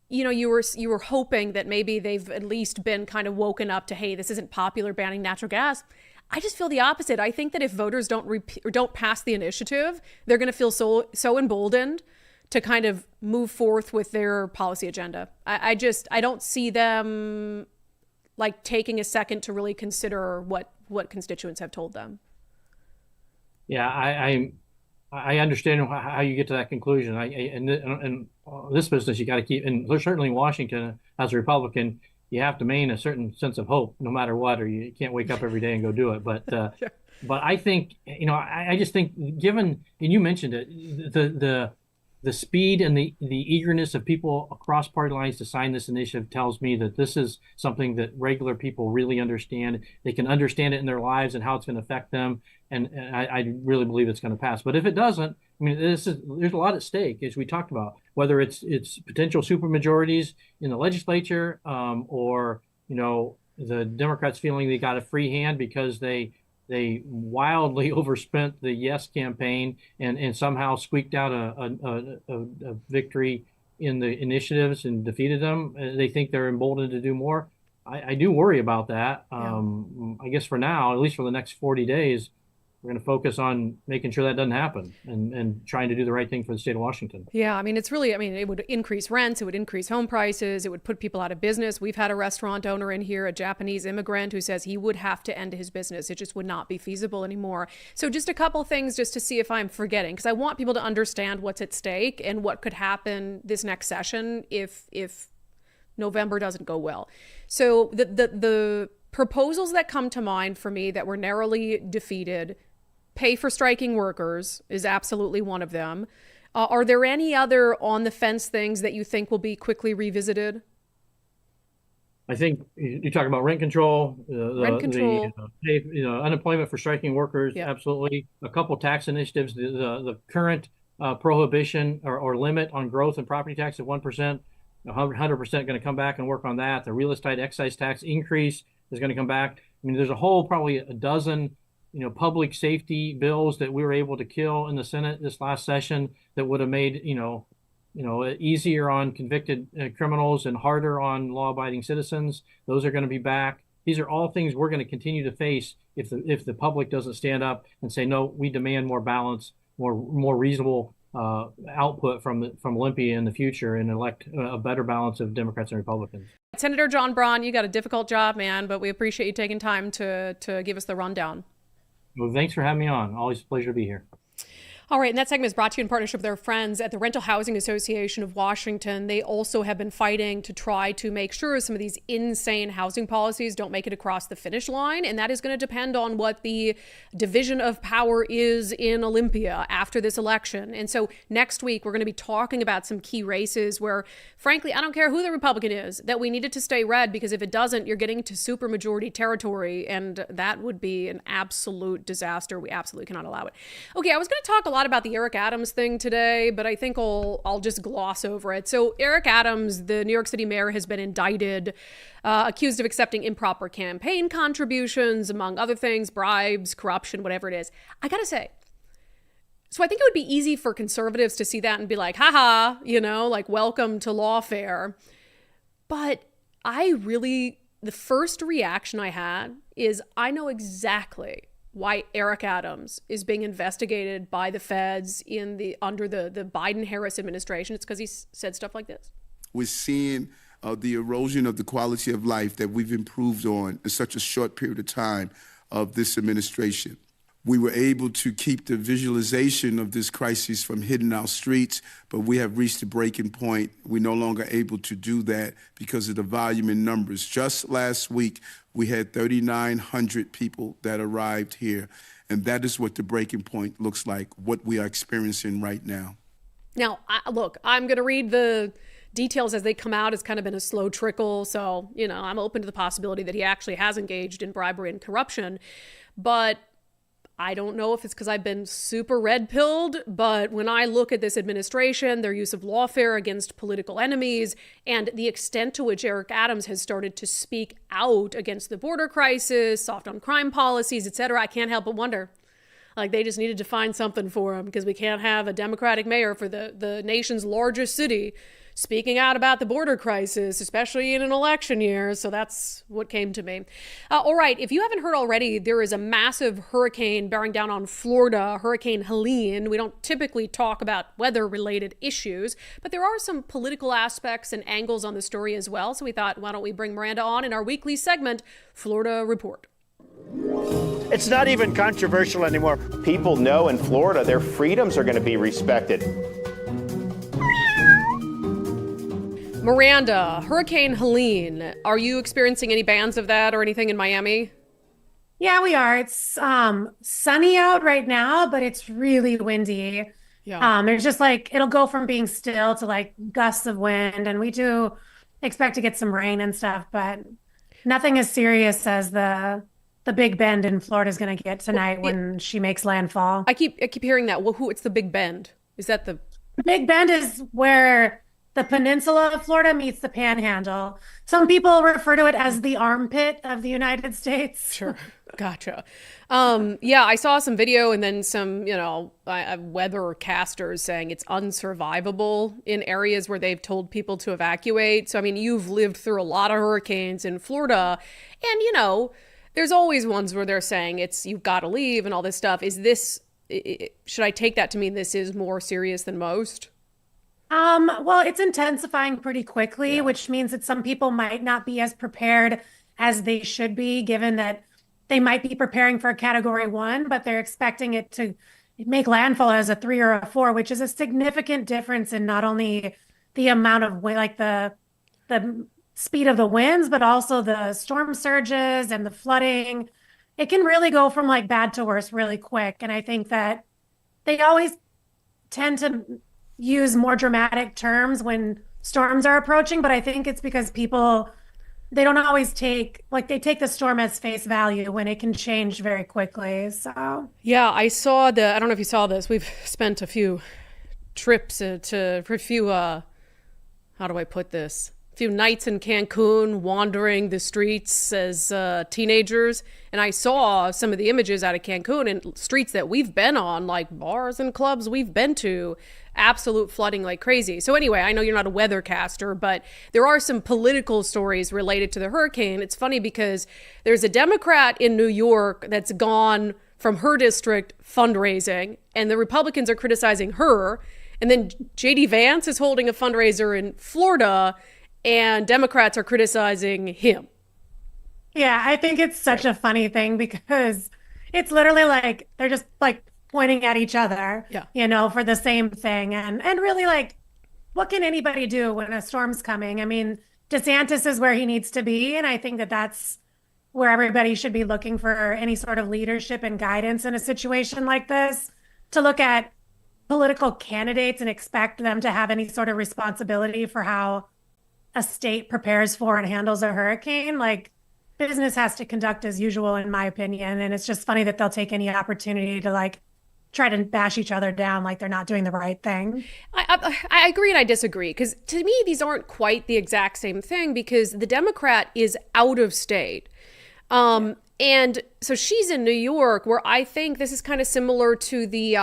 you were hoping that maybe they've at least been kind of woken up to, hey, this isn't popular, banning natural gas. I just feel the opposite. I think that if voters don't pass the initiative, they're going to feel so emboldened to kind of move forth with their policy agenda. I don't see them taking a second to really consider what constituents have told them. Yeah, I understand how you get to that conclusion. And this business, you got to keep, and certainly in Washington, as a Republican, you have to maintain a certain sense of hope, no matter what, or you can't wake up every day and go do it. But sure. But I think, I just think, given, and you mentioned it, the speed and the eagerness of people across party lines to sign this initiative tells me that this is something that regular people really understand. They can understand it in their lives and how it's going to affect them. And I really believe it's going to pass. But if it doesn't, there's a lot at stake, as we talked about, whether it's potential supermajorities in the legislature, or the Democrats feeling they got a free hand because they wildly overspent the yes campaign and somehow squeaked out a victory in the initiatives and defeated them. They think they're emboldened to do more. I do worry about that. I guess for now, at least for the next 40 days, we're going to focus on making sure that doesn't happen and trying to do the right thing for the state of Washington. Yeah, it's really, it would increase rents, it would increase home prices, it would put people out of business. We've had a restaurant owner in here, a Japanese immigrant, who says he would have to end his business. It just would not be feasible anymore. So just a couple things just to see if I'm forgetting, because I want people to understand what's at stake and what could happen this next session if November doesn't go well. So the proposals that come to mind for me that were narrowly defeated: pay for striking workers is absolutely one of them. Are there any other on the fence things that you think will be quickly revisited? I think you're talking about rent control, unemployment for striking workers. Yep. Absolutely. A couple tax initiatives, the current prohibition or limit on growth and property tax at 1%, 100% going to come back and work on that. The real estate excise tax increase is going to come back. There's a whole probably a dozen public safety bills that we were able to kill in the Senate this last session that would have made, easier on convicted criminals and harder on law-abiding citizens. Those are going to be back. These are all things we're going to continue to face if the public doesn't stand up and say, no, we demand more balance, more reasonable output from Olympia in the future, and elect a better balance of Democrats and Republicans. Senator John Braun, you got a difficult job, man, but we appreciate you taking time to give us the rundown. Well, thanks for having me on. Always a pleasure to be here. All right, and that segment is brought to you in partnership with our friends at the Rental Housing Association of Washington. They also have been fighting to try to make sure some of these insane housing policies don't make it across the finish line, and that is going to depend on what the division of power is in Olympia after this election. And so next week, we're going to be talking about some key races where, frankly, I don't care who the Republican is, that we need it to stay red, because if it doesn't, you're getting to supermajority territory, and that would be an absolute disaster. We absolutely cannot allow it. Okay, I was going to talk a lot about the Eric Adams thing today, but I think I'll just gloss over it. So Eric Adams, the New York City mayor, has been indicted, accused of accepting improper campaign contributions, among other things, bribes, corruption, whatever it is. I gotta say, so I think it would be easy for conservatives to see that and be like, haha, like, welcome to lawfare. But the first reaction I had is, I know exactly why Eric Adams is being investigated by the feds under the Biden-Harris administration. It's because he said stuff like this. We're seeing the erosion of the quality of life that we've improved on in such a short period of time of this administration. We were able to keep the visualization of this crisis from hitting our streets, but we have reached a breaking point. We're no longer able to do that because of the volume in numbers. Just last week, we had 3,900 people that arrived here, and that is what the breaking point looks like, what we are experiencing right now. Now, look, I'm going to read the details as they come out. It's kind of been a slow trickle, so, I'm open to the possibility that he actually has engaged in bribery and corruption, but I don't know if it's because I've been super red-pilled, but when I look at this administration, their use of lawfare against political enemies, and the extent to which Eric Adams has started to speak out against the border crisis, soft on crime policies, etc., I can't help but wonder, like, they just needed to find something for him, because we can't have a Democratic mayor for the nation's largest city speaking out about the border crisis, especially in an election year. So that's what came to me. All right, if you haven't heard already, there is a massive hurricane bearing down on Florida, Hurricane Helene. We don't typically talk about weather-related issues, but there are some political aspects and angles on the story as well. So we thought, why don't we bring Miranda on in our weekly segment, Florida Report. It's not even controversial anymore. People know in Florida their freedoms are going to be respected. Miranda, Hurricane Helene, are you experiencing any bands of that or anything in Miami? Yeah, we are. It's sunny out right now, but it's really windy. Yeah. There's just it'll go from being still to gusts of wind, and we do expect to get some rain and stuff, but nothing as serious as the Big Bend in Florida is going to get tonight when she makes landfall. I keep hearing that. Well, it's the Big Bend? Is that the Big Bend is where the peninsula of Florida meets the Panhandle. Some people refer to it as the armpit of the United States. Sure. Gotcha. Yeah, I saw some video and then some, weathercasters saying it's unsurvivable in areas where they've told people to evacuate. So, I mean, you've lived through a lot of hurricanes in Florida, and, there's always ones where they're saying you've got to leave and all this stuff. Should I take that to mean this is more serious than most? Well, it's intensifying pretty quickly, which means that some people might not be as prepared as they should be, given that they might be preparing for a Category 1, but they're expecting it to make landfall as a 3 or a 4, which is a significant difference in not only the amount of the speed of the winds, but also the storm surges and the flooding. It can really go from bad to worse really quick. And I think that they always tend to use more dramatic terms when storms are approaching, but I think it's because people, they don't always take the storm as face value when it can change very quickly. So yeah, I don't know if you saw this. We've spent a few trips for a few, how do I put this? few nights in Cancun wandering the streets as teenagers, and I saw some of the images out of Cancun and streets that we've been on, like bars and clubs we've been to, absolute flooding like crazy. So anyway, I know you're not a weathercaster, but there are some political stories related to the hurricane. It's funny because there's a Democrat in New York that's gone from her district fundraising, and the Republicans are criticizing her. And then J.D. Vance is holding a fundraiser in Florida, and Democrats are criticizing him. Yeah, I think it's such a funny thing because it's literally like they're just like pointing at each other, for the same thing. And really, like, what can anybody do when a storm's coming? I mean, DeSantis is where he needs to be, and I think that that's where everybody should be looking for any sort of leadership and guidance in a situation like this, to look at political candidates and expect them to have any sort of responsibility for how a state prepares for and handles a hurricane. Like, business has to conduct as usual, in my opinion. And it's just funny that they'll take any opportunity to like try to bash each other down like they're not doing the right thing. I agree and I disagree, because to me, these aren't quite the exact same thing, because the Democrat is out of state. And so she's in New York, where I think this is kind of similar to the,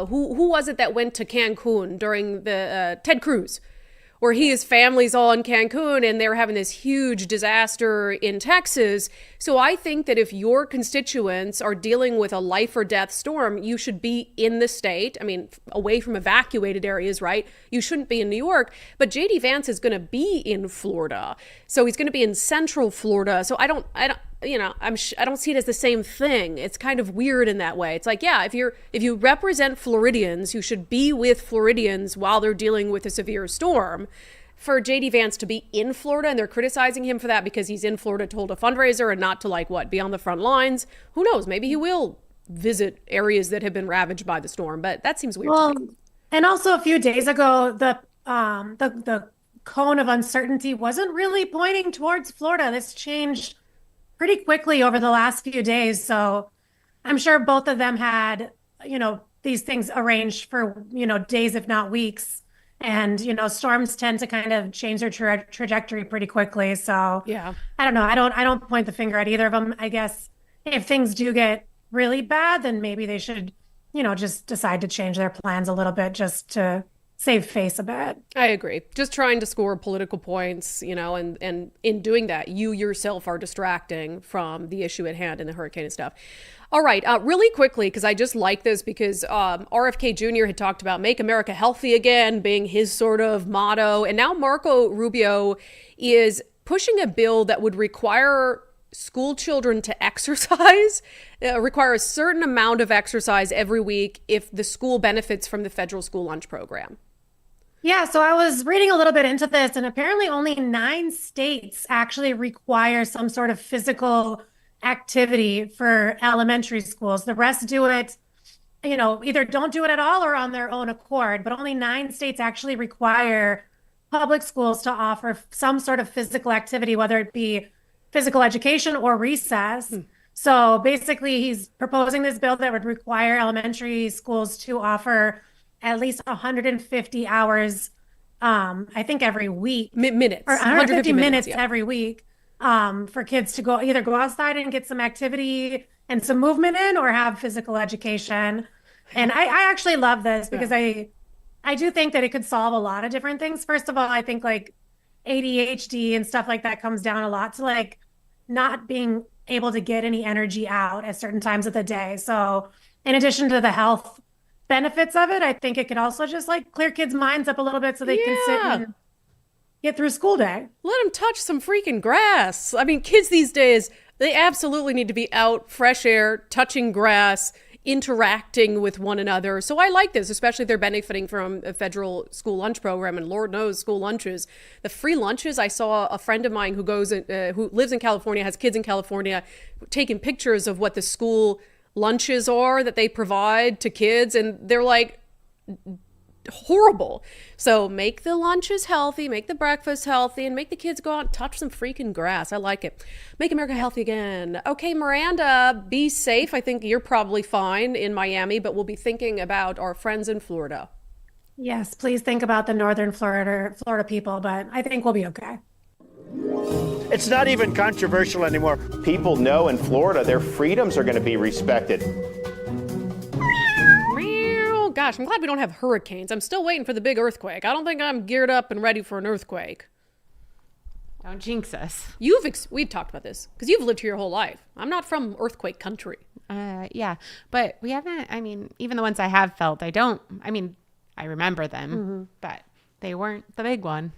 who was it that went to Cancun during the Ted Cruz, where his family's all in Cancun and they're having this huge disaster in Texas. So I think that if your constituents are dealing with a life or death storm, you should be in the state. I mean, away from evacuated areas, right? You shouldn't be in New York. But J.D. Vance is going to be in Florida. So he's going to be in Central Florida. So I don't see it as the same thing. It's kind of weird in that way. It's like, yeah, if you represent Floridians, you should be with Floridians while they're dealing with a severe storm. For J.D. Vance to be in Florida, and they're criticizing him for that because he's in Florida to hold a fundraiser and not to be on the front lines. Who knows? Maybe he will visit areas that have been ravaged by the storm, but that seems weird to me. And also a few days ago, the cone of uncertainty wasn't really pointing towards Florida. This changed pretty quickly over the last few days. So I'm sure both of them had, these things arranged for, days, if not weeks. And, storms tend to kind of change their trajectory pretty quickly. So yeah, I don't know. I don't point the finger at either of them. I guess if things do get really bad, then maybe they should, just decide to change their plans a little bit just to save face a bit. I agree. Just trying to score political points, and in doing that, you yourself are distracting from the issue at hand and the hurricane and stuff. All right, really quickly, because I just like this, because RFK Jr. had talked about Make America Healthy Again being his sort of motto. And now Marco Rubio is pushing a bill that would require school children to exercise, require a certain amount of exercise every week if the school benefits from the federal school lunch program. Yeah, so I was reading a little bit into this, and apparently only 9 states actually require some sort of physical activity for elementary schools. The rest do it, either don't do it at all or on their own accord, but only 9 states actually require public schools to offer some sort of physical activity, whether it be physical education or recess. So basically, he's proposing this bill that would require elementary schools to offer at least 150 hours, I think every week. Minutes. Or 150 minutes every week for kids to either go outside and get some activity and some movement in, or have physical education. And I actually love this because I do think that it could solve a lot of different things. First of all, I think like ADHD and stuff like that comes down a lot to like not being able to get any energy out at certain times of the day. So in addition to the health benefits of it, I think it could also just like clear kids' minds up a little bit so they can sit and get through school day. Let them touch some freaking grass. I mean, kids these days, they absolutely need to be out, fresh air, touching grass, interacting with one another. So I like this, especially if they're benefiting from a federal school lunch program, and Lord knows school lunches, the free lunches. I saw a friend of mine who lives in California, has kids in California, taking pictures of what the school lunches are that they provide to kids, and they're like horrible. So make the lunches healthy, make the breakfast healthy, and make the kids go out and touch some freaking grass. I like it. Make America Healthy Again. Okay, Miranda, be safe. I think you're probably fine in Miami, but we'll be thinking about our friends in Florida. Yes, please think about the northern Florida people, but I think we'll be okay. It's not even controversial anymore. People know in Florida their freedoms are going to be respected. Meow. Gosh, I'm glad we don't have hurricanes. I'm still waiting for the big earthquake. I don't think I'm geared up and ready for an earthquake. Don't jinx us. We've talked about this because you've lived here your whole life. I'm not from earthquake country. Yeah, but we haven't, I mean, even the ones I have felt, I remember them, but they weren't the big one.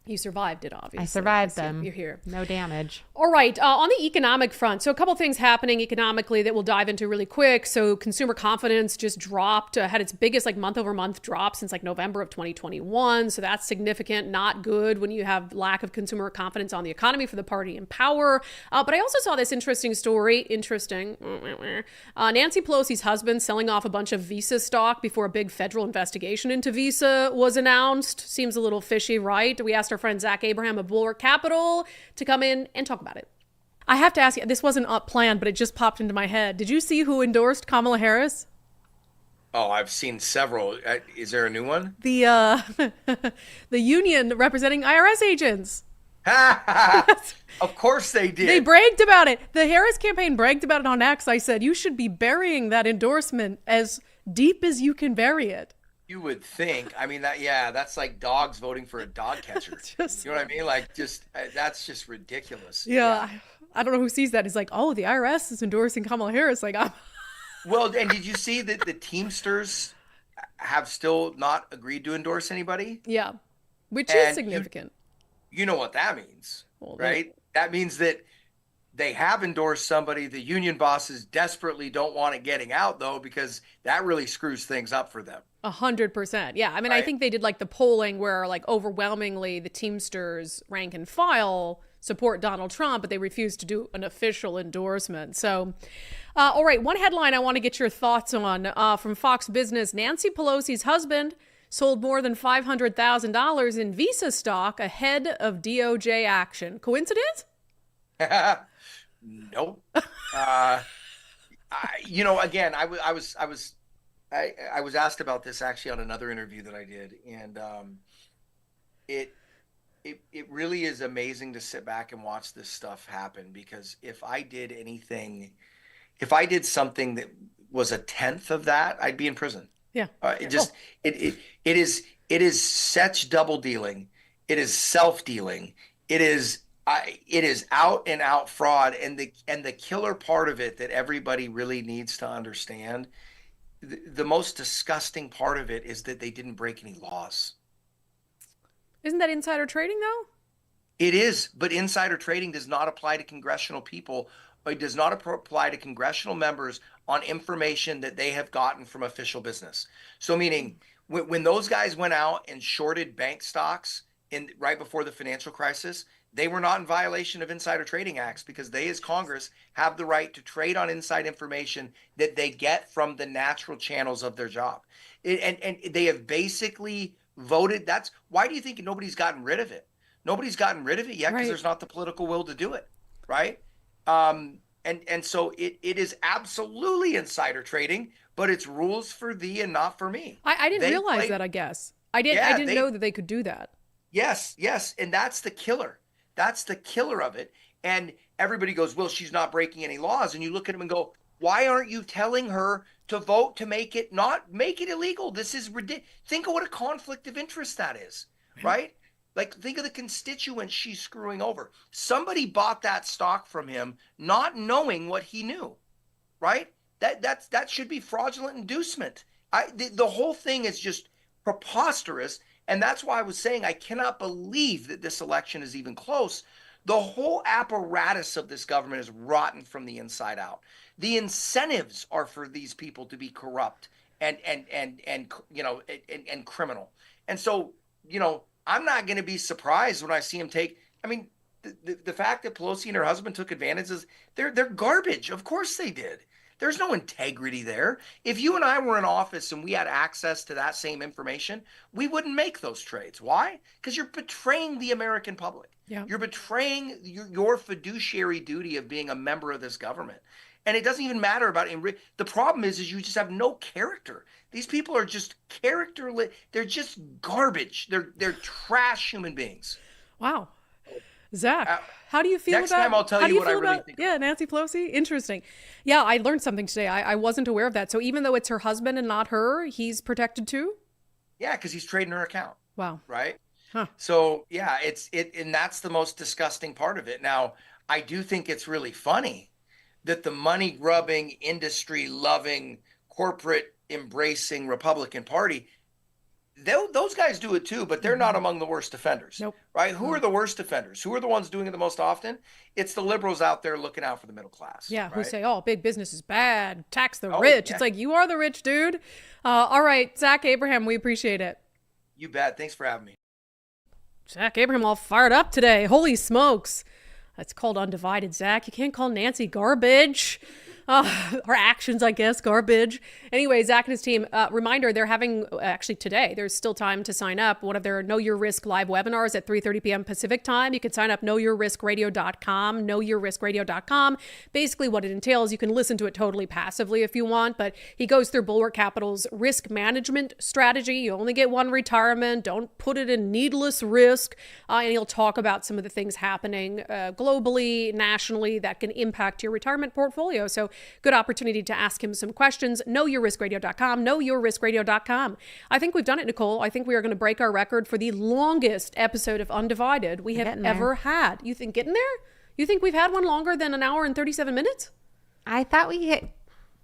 You survived it, obviously. I survived them. You're here. No damage. All right. On the economic front, so a couple things happening economically that we'll dive into really quick. So consumer confidence just dropped, had its biggest month-over-month drop since November of 2021. So that's significant, not good when you have lack of consumer confidence on the economy for the party in power. But I also saw this interesting story. Nancy Pelosi's husband selling off a bunch of Visa stock before a big federal investigation into Visa was announced. Seems a little fishy, right? We asked our friend Zach Abraham of Bulwark Capital to come in and talk about it. I have to ask you, this wasn't planned, but it just popped into my head. Did you see who endorsed Kamala Harris? Oh, I've seen several. Is there a new one? The union representing IRS agents. Of course they did. They bragged about it. The Harris campaign bragged about it on X. I said, you should be burying that endorsement as deep as you can bury it. You would think. I mean, that's like dogs voting for a dog catcher. You know what I mean? That's just ridiculous. Yeah. I don't know who sees that. He's like, oh, the IRS is endorsing Kamala Harris. Well, and did you see that the Teamsters have still not agreed to endorse anybody? Yeah, which is significant. You know what that means, right? That means that they have endorsed somebody the union bosses desperately don't want it getting out, though, because that really screws things up for them. 100%. Yeah. I mean, I think they did the polling where overwhelmingly the Teamsters rank and file support Donald Trump, but they refused to do an official endorsement. So, all right. One headline I want to get your thoughts on from Fox Business. Nancy Pelosi's husband sold more than $500,000 in Visa stock ahead of DOJ action. Coincidence? Nope. Again, I was asked about this actually on another interview that I did, and it really is amazing to sit back and watch this stuff happen, because if I did something that was a tenth of that, I'd be in prison. Yeah. It is such double dealing. It is self dealing. It is out and out fraud, and the killer part of it that everybody really needs to understand. The most disgusting part of it is that they didn't break any laws. Isn't that insider trading, though? It is, but insider trading does not apply to congressional people. It does not apply to congressional members on information that they have gotten from official business. So meaning when those guys went out and shorted bank stocks right before the financial crisis, they were not in violation of insider trading acts, because they, as Congress, have the right to trade on inside information that they get from the natural channels of their job. And they have basically voted. That's why do you think nobody's gotten rid of it? Nobody's gotten rid of it yet, because there's not the political will to do it, right? And so it is absolutely insider trading, but it's rules for thee and not for me. I didn't realize that, I guess. I didn't know that they could do that. Yes. And that's the killer. That's the killer of it. And everybody goes, well, she's not breaking any laws. And you look at them and go, why aren't you telling her to vote to make it illegal? This is ridiculous. Think of what a conflict of interest that is, right? Think of the constituents she's screwing over. Somebody bought that stock from him not knowing what he knew, right? That should be fraudulent inducement. The whole thing is just preposterous. And that's why I was saying I cannot believe that this election is even close. The whole apparatus of this government is rotten from the inside out. The incentives are for these people to be corrupt and criminal. And so, I'm not going to be surprised when I see him take. I mean, the fact that Pelosi and her husband took advantages, they're garbage. Of course they did. There's no integrity there. If you and I were in office and we had access to that same information, we wouldn't make those trades. Why? Because you're betraying the American public. Yeah. You're betraying your fiduciary duty of being a member of this government. And it doesn't even matter about it. The problem is you just have no character. These people are just characterless. They're just garbage. They're trash human beings. Wow. Zach, how do you feel next about? time I'll tell how do you you what I feel really about? think. Yeah, Nancy Pelosi. Interesting. Yeah, I learned something today. I wasn't aware of that. So even though it's her husband and not her, he's protected too. Yeah, because he's trading her account. Wow. Right. Huh. So yeah, and that's the most disgusting part of it. Now, I do think it's really funny that the money grubbing, industry loving, corporate embracing Republican Party, those guys do it too, but they're not among the worst offenders. Nope. Right? Who are the worst offenders? Who are the ones doing it the most often? It's the liberals out there looking out for the middle class. Yeah, right? who say, "Oh, big business is bad. Tax the Oh, rich." yeah. It's like you are the rich, dude. All right, Zach Abraham, we appreciate it. You bet. Thanks for having me. Zach Abraham all fired up today. Holy smokes. That's called undivided, Zach. You can't call Nancy garbage. Her actions, I guess, garbage. Anyway, Zach and his team, reminder, they're having, actually today, there's still time to sign up. One of their Know Your Risk live webinars at 3:30 p.m. Pacific time. You can sign up knowyourriskradio.com, knowyourriskradio.com. Basically what it entails, you can listen to it totally passively if you want, but he goes through Bulwark Capital's risk management strategy. You only get one retirement. Don't put it in needless risk. And he'll talk about some of the things happening globally, nationally, that can impact your retirement portfolio. So good opportunity to ask him some questions. Knowyourriskradio.com, knowyourriskradio.com. I think we've done it, Nicole. I think we are going to break our record for the longest episode of Undivided we have ever had. You think getting there? You think we've had one longer than an hour and 37 minutes? I thought we hit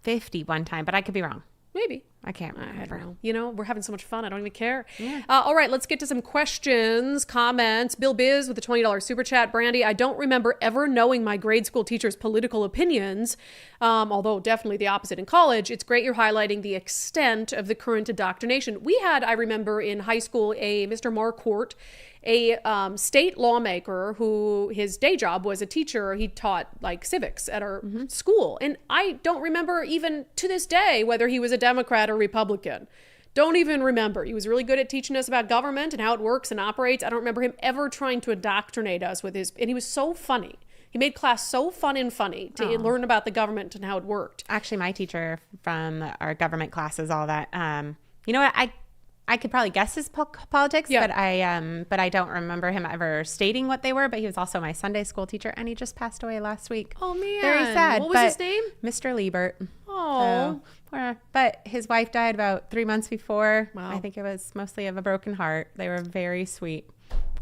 50 one time, but I could be wrong. Maybe. I can't remember. I don't know. You know, we're having so much fun. I don't even care. Yeah. All right, let's get to some questions, comments. Bill Biz with a $20 super chat. Brandi, I don't remember ever knowing my grade school teacher's political opinions, although definitely the opposite in college. It's great you're highlighting the extent of the current indoctrination. We had, I remember in high school, a Mr. Marquardt, a state lawmaker who his day job was a teacher. He taught like civics at our school. And I don't remember even to this day whether he was a Democrat or Republican. Don't even remember. He was really good at teaching us about government and how it works and operates. I don't remember him ever trying to indoctrinate us with his, and he was so funny. He made class so fun and funny to learn about the government and how it worked. Actually, my teacher from our government classes, all that, you know what, I could probably guess his politics, but I don't remember him ever stating what they were. But he was also my Sunday school teacher, and he just passed away last week. Oh man, very sad. What was his name? Mr. Liebert. Oh, but his wife died about 3 months before. Wow. I think it was mostly of a broken heart. They were very sweet.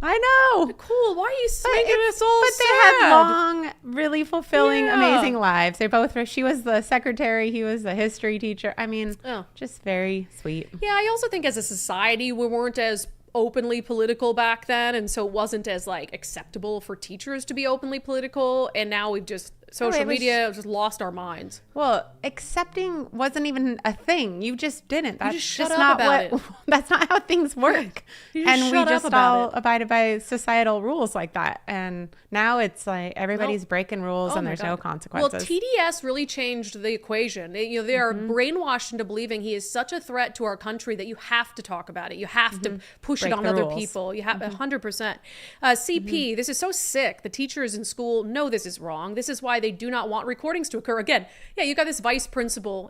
I know. Cool. Why are you making us all But sad? they had long, really fulfilling, amazing lives. They both were. She was the secretary. He was the history teacher. I mean, just very sweet. Yeah, I also think as a society, we weren't as openly political back then, and so it wasn't as like acceptable for teachers to be openly political. And now we've just social media just lost our minds. Well, accepting wasn't even a thing. You just didn't. That's just shut just up not about what. it. That's not how things work. You just And shut we up just about all it. abided by societal rules like that. And now it's like everybody's breaking rules, Oh and my there's God. no consequences. Well, TDS really changed the equation. They are brainwashed into believing he is such a threat to our country that you have to talk about it. You have to push Break it on the other rules. people. You have 100%. CP, this is so sick. The teachers in school know this is wrong. This is why they do not want recordings to occur. Again, yeah, you got this vice principal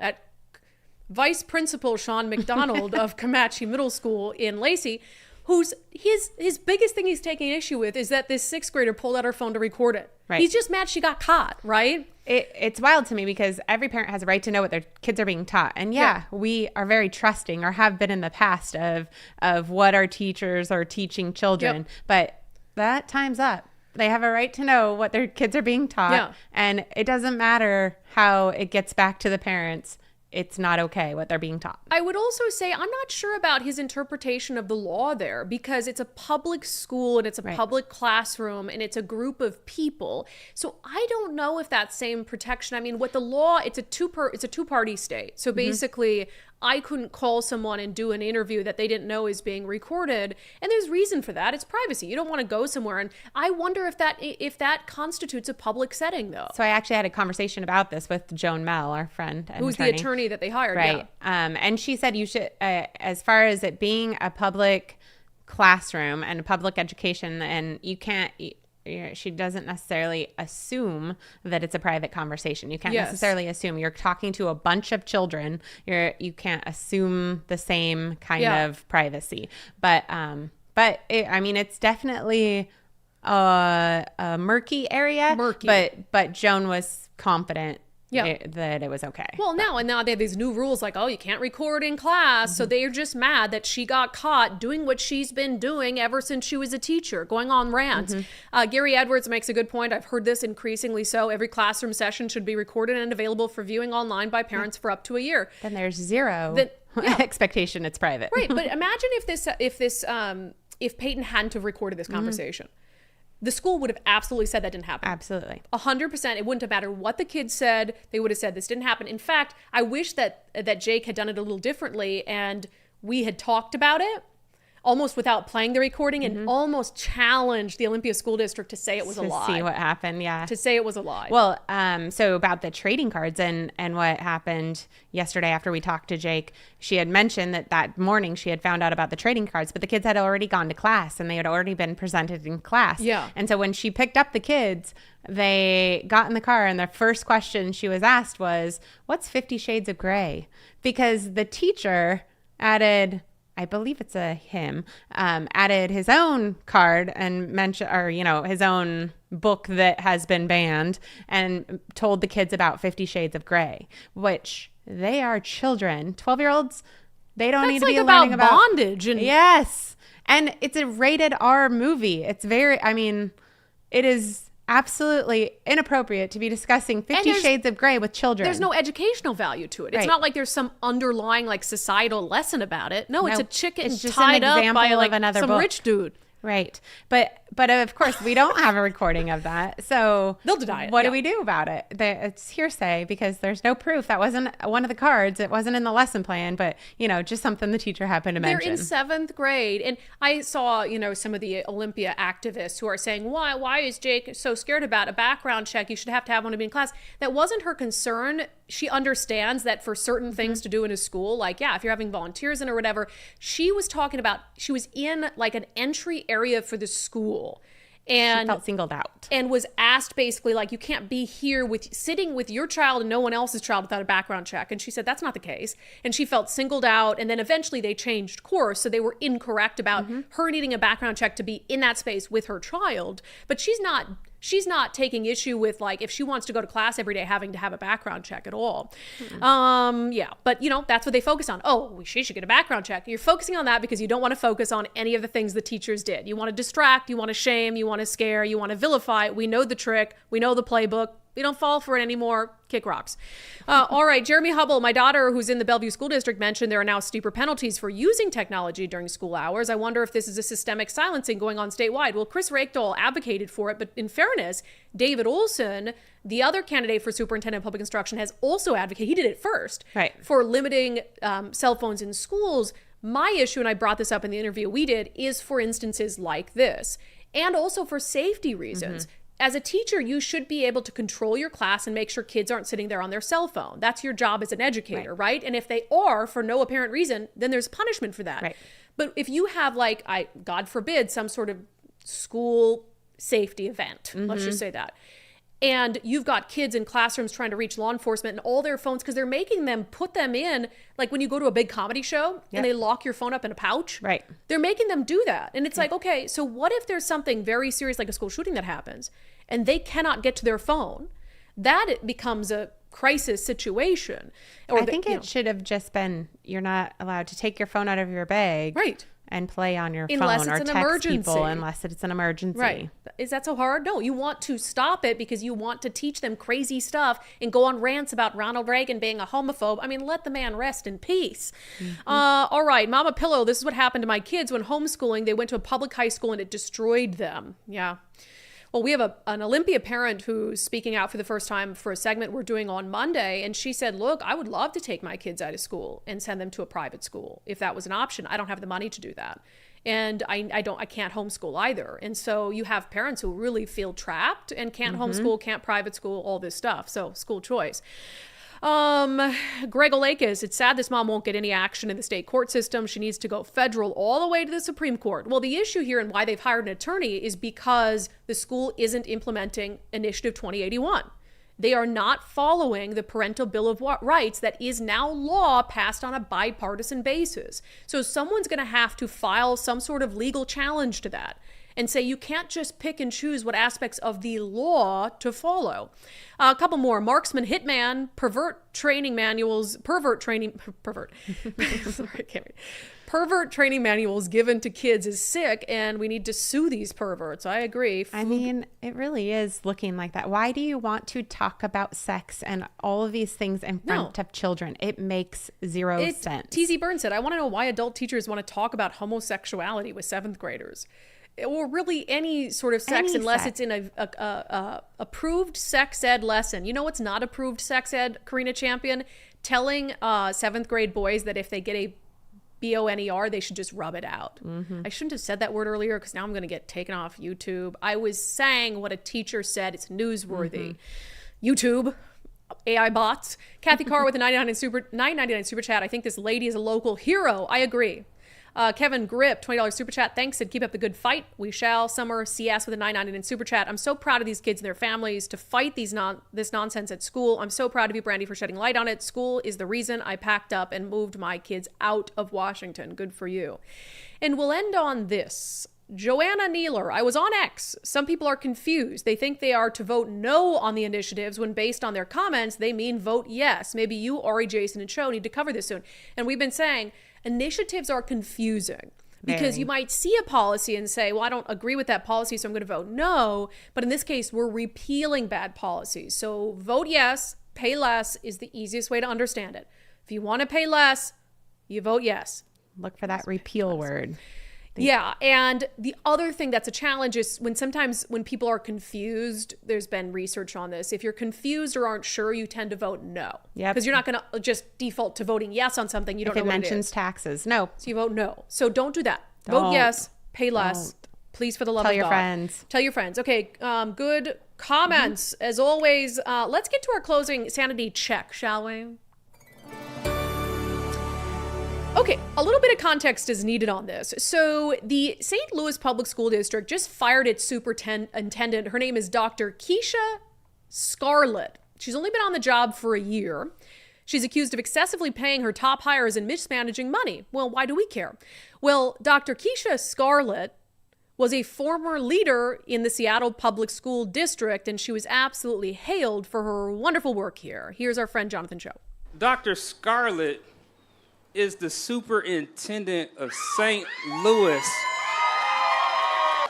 Sean McDonald of Comanche Middle School in Lacey, who's his biggest thing he's taking issue with is that this 6th grader pulled out her phone to record it. Right. He's just mad she got caught, right? It's wild to me because every parent has a right to know what their kids are being taught. And we are very trusting, or have been in the past, of what our teachers are teaching children. Yep. But that time's up. They have a right to know what their kids are being taught. Yeah. And it doesn't matter how it gets back to the parents. It's not okay what they're being taught. I would also say I'm not sure about his interpretation of the law there, because it's a public school and it's a public classroom and it's a group of people. So I don't know if that same protection, I mean, what the law, it's a two-party state. So basically I couldn't call someone and do an interview that they didn't know is being recorded. And there's reason for that. It's privacy. You don't want to go somewhere. And I wonder if that constitutes a public setting, though. So I actually had a conversation about this with Joan Mell, our friend. Who's the attorney that they hired. Right. Yeah. And she said you should, as far as it being a public classroom and a public education, and you can't, she doesn't necessarily assume that it's a private conversation. You can't necessarily assume. You're talking to a bunch of children. You can't assume the same kind of privacy. But I mean, it's definitely a murky area. But Joan was confident that it was okay. Well, now they have these new rules like, oh, you can't record in class. So they're just mad that she got caught doing what she's been doing ever since she was a teacher, going on rants. Gary Edwards makes a good point. I've heard this increasingly so. Every classroom session should be recorded and available for viewing online by parents for up to a year. Then there's zero expectation it's private. Right, but imagine if Peyton hadn't have recorded this conversation. The school would have absolutely said that didn't happen. Absolutely. 100%. It wouldn't have mattered what the kids said. They would have said this didn't happen. In fact, I wish that Jake had done it a little differently and we had talked about it almost without playing the recording and almost challenged the Olympia School District to say it was a lie. To see what happened, To say it was a lie. Well, so about the trading cards and what happened yesterday after we talked to Jake, she had mentioned that morning she had found out about the trading cards, but the kids had already gone to class and they had already been presented in class. Yeah. And so when she picked up the kids, they got in the car and the first question she was asked was, what's 50 Shades of Grey? Because the teacher added... I believe it's a him, added his own card and mentioned, or, his own book that has been banned and told the kids about 50 Shades of Grey, which they are children. 12-year-olds, they don't need to be learning about bondage. Yes. And it's a rated R movie. It's it is absolutely inappropriate to be discussing 50 Shades of Grey with children. There's no educational value to it. It's not like there's some underlying societal lesson about it. No, it's a chicken tied up by some rich dude. Right. But of course, we don't have a recording of that. So they'll deny it. What do we do about it? It's hearsay because there's no proof. That wasn't one of the cards. It wasn't in the lesson plan, but, just something the teacher happened to mention. They're in 7th grade. And I saw, some of the Olympia activists who are saying, why is Jake so scared about a background check? You should have to have one to be in class. That wasn't her concern. She understands that for certain things to do in a school, like, if you're having volunteers in or whatever, she was talking about, she was in an entry area for the school. And she felt singled out and was asked basically you can't be here sitting with your child and no one else's child without a background check. And she said that's not the case. And she felt singled out. And then eventually they changed course. So they were incorrect about her needing a background check to be in that space with her child. But she's not taking issue with if she wants to go to class every day having to have a background check at all. But that's what they focus on. Oh, she should get a background check. You're focusing on that because you don't want to focus on any of the things the teachers did. You want to distract, you want to shame, you want to scare, you want to vilify. We know the trick, we know the playbook. We don't fall for it anymore. Kick rocks. All right, Jeremy Hubble, my daughter who's in the Bellevue School District, mentioned there are now steeper penalties for using technology during school hours. I wonder if this is a systemic silencing going on statewide. Well, Chris Rakedahl advocated for it, but in fairness, David Olson, the other candidate for superintendent of public instruction, has also advocated, he did it first, for limiting cell phones in schools. My issue, and I brought this up in the interview we did, is for instances like this, and also for safety reasons. As a teacher, you should be able to control your class and make sure kids aren't sitting there on their cell phone. That's your job as an educator, right? And if they are for no apparent reason, then there's punishment for that. Right. But if you have God forbid, some sort of school safety event, let's just say that, and you've got kids in classrooms trying to reach law enforcement and all their phones, because they're making them put them in, when you go to a big comedy show and they lock your phone up in a pouch. Right. They're making them do that. And it's okay, so what if there's something very serious like a school shooting that happens and they cannot get to their phone? That it becomes a crisis situation. Or I think it should have just been, you're not allowed to take your phone out of your bag. Right. And play on your unless phone or it's text an emergency. people unless it's an emergency. Right. Is that so hard? No, you want to stop it because you want to teach them crazy stuff and go on rants about Ronald Reagan being a homophobe. I mean, let the man rest in peace. All right, Mama Pillow, this is what happened to my kids when homeschooling. They went to a public high school and it destroyed them. Yeah. Well, we have an Olympia parent who's speaking out for the first time for a segment we're doing on Monday. And she said, look, I would love to take my kids out of school and send them to a private school if that was an option. I don't have the money to do that. And I can't homeschool either. And so you have parents who really feel trapped and can't homeschool, can't private school, all this stuff. So school choice. Greg Olakis, it's sad this mom won't get any action in the state court system. She needs to go federal all the way to the Supreme Court. Well, the issue here and why they've hired an attorney is because the school isn't implementing Initiative 2081. They are not following the Parental Bill of Rights that is now law passed on a bipartisan basis. So someone's going to have to file some sort of legal challenge to that. and say you can't just pick and choose what aspects of the law to follow. A couple more. Marksman, hitman, pervert training manuals given to kids is sick, and we need to sue these perverts. I agree. I mean, it really is looking like that. Why do you want to talk about sex and all of these things in front of children? It makes zero sense. TZ Burns said, I want to know why adult teachers want to talk about homosexuality with 7th graders. Or really any sort of sex, unless it's in a approved sex ed lesson. You know what's not approved sex ed, Karina Champion? Telling 7th grade boys that if they get a BONER, they should just rub it out. I shouldn't have said that word earlier because now I'm going to get taken off YouTube. I was saying what a teacher said. It's newsworthy. YouTube, AI bots. Kathy Carr with a $9.99 super chat. I think this lady is a local hero. I agree. Kevin Grip, $20 super chat. Thanks, and keep up the good fight. We shall. Summer CS with a $9.99 super chat. I'm so proud of these kids and their families to fight this nonsense at school. I'm so proud of you, Brandi, for shedding light on it. School is the reason I packed up and moved my kids out of Washington. Good for you. And we'll end on this. Joanna Neeler, I was on X. Some people are confused. They think they are to vote no on the initiatives when based on their comments, they mean vote yes. Maybe you, Ari, Jason, and Cho need to cover this soon. And we've been saying initiatives are confusing because you might see a policy and say, well, I don't agree with that policy, so I'm going to vote no. But in this case, we're repealing bad policies. So vote yes, pay less is the easiest way to understand it. If you want to pay less, you vote yes. Look for that repeal word. Yeah, and the other thing that's a challenge is sometimes when people are confused, there's been research on this. If you're confused or aren't sure, you tend to vote no. Yeah, because you're not going to just default to voting yes on something you don't know what it is. If it mentions taxes, no. So you vote no. So don't do that. Vote yes, pay less. Please, for the love of God. Tell your friends. Tell your friends. Okay, good comments. As always, let's get to our closing sanity check, shall we? Okay, a little bit of context is needed on this. So the St. Louis Public School District just fired its superintendent. Her name is Dr. Keisha Scarlett. She's only been on the job for a year. She's accused of excessively paying her top hires and mismanaging money. Well, why do we care? Well, Dr. Keisha Scarlett was a former leader in the Seattle Public School District, and she was absolutely hailed for her wonderful work here. Here's our friend Jonathan Cho. Dr. Scarlett is the superintendent of St. Louis.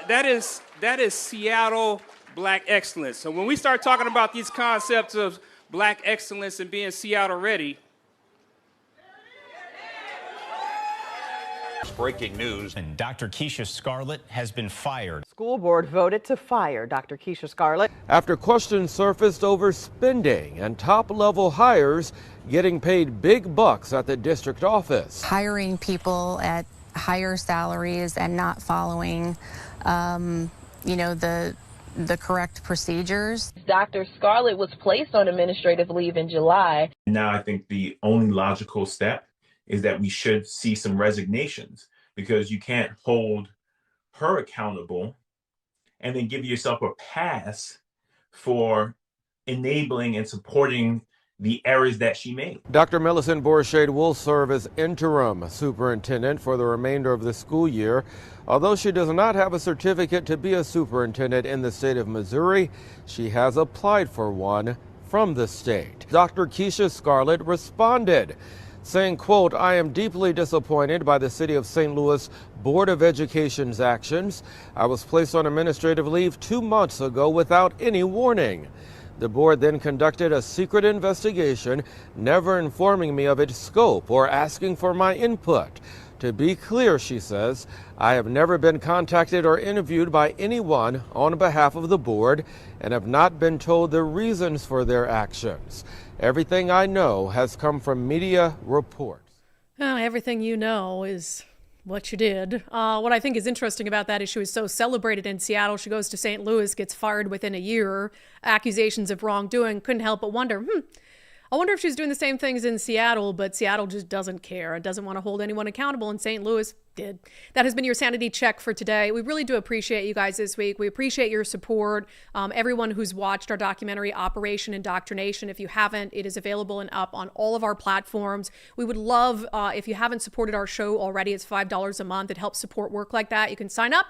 That is Seattle Black excellence. So when we start talking about these concepts of Black excellence and being Seattle ready. Breaking news. And Dr. Keisha Scarlett has been fired. School board voted to fire Dr. Keisha Scarlett after questions surfaced over spending and top-level hires getting paid big bucks at the district office. Hiring people at higher salaries and not following, the correct procedures. Dr. Scarlett was placed on administrative leave in July. Now I think the only logical step is that we should see some resignations, because you can't hold her accountable and then give yourself a pass for enabling and supporting the errors that she made. Dr. Millicent Borshade will serve as interim superintendent for the remainder of the school year. Although she does not have a certificate to be a superintendent in the state of Missouri, she has applied for one from the state. Dr. Keisha Scarlett responded, saying, quote, "I am deeply disappointed by the City of St. Louis Board of Education's actions. I was placed on administrative leave 2 months ago without any warning. The board then conducted a secret investigation, never informing me of its scope or asking for my input. To be clear," she says, "I have never been contacted or interviewed by anyone on behalf of the board and have not been told the reasons for their actions. Everything I know has come from media reports." Well, everything you know is what you did. What I think is interesting about that is she was so celebrated in Seattle. She goes to St. Louis, gets fired within a year, accusations of wrongdoing. Couldn't help but wonder, I wonder if she's doing the same things in Seattle, but Seattle just doesn't care and doesn't want to hold anyone accountable, and St. Louis did. That has been your sanity check for today. We really do appreciate you guys this week. We appreciate your support. Everyone who's watched our documentary, Operation Indoctrination. If you haven't, it is available and up on all of our platforms. We would love, if you haven't supported our show already, it's $5 a month. It helps support work like that. You can sign up.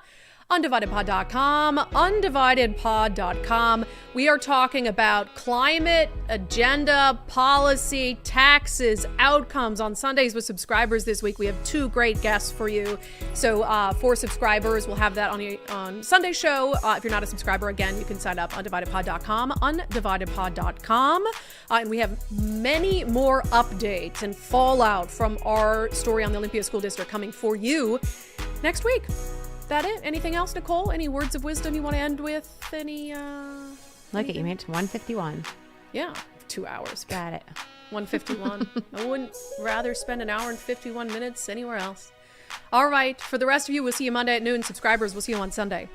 undividedpod.com, undividedpod.com. We are talking about climate, agenda, policy, taxes, outcomes on Sundays with subscribers this week. We have 2 great guests for you. So for subscribers, we'll have that on Sunday show. If you're not a subscriber, again, you can sign up undividedpod.com, undividedpod.com. And we have many more updates and fallout from our story on the Olympia School District coming for you next week. That it? Anything else, Nicole? Any words of wisdom you want to end with? Look at you, made it to 151. Yeah, 2 hours. Got it. 151. I wouldn't rather spend an hour and 51 minutes anywhere else. All right. For the rest of you, we'll see you Monday at noon. Subscribers, we'll see you on Sunday.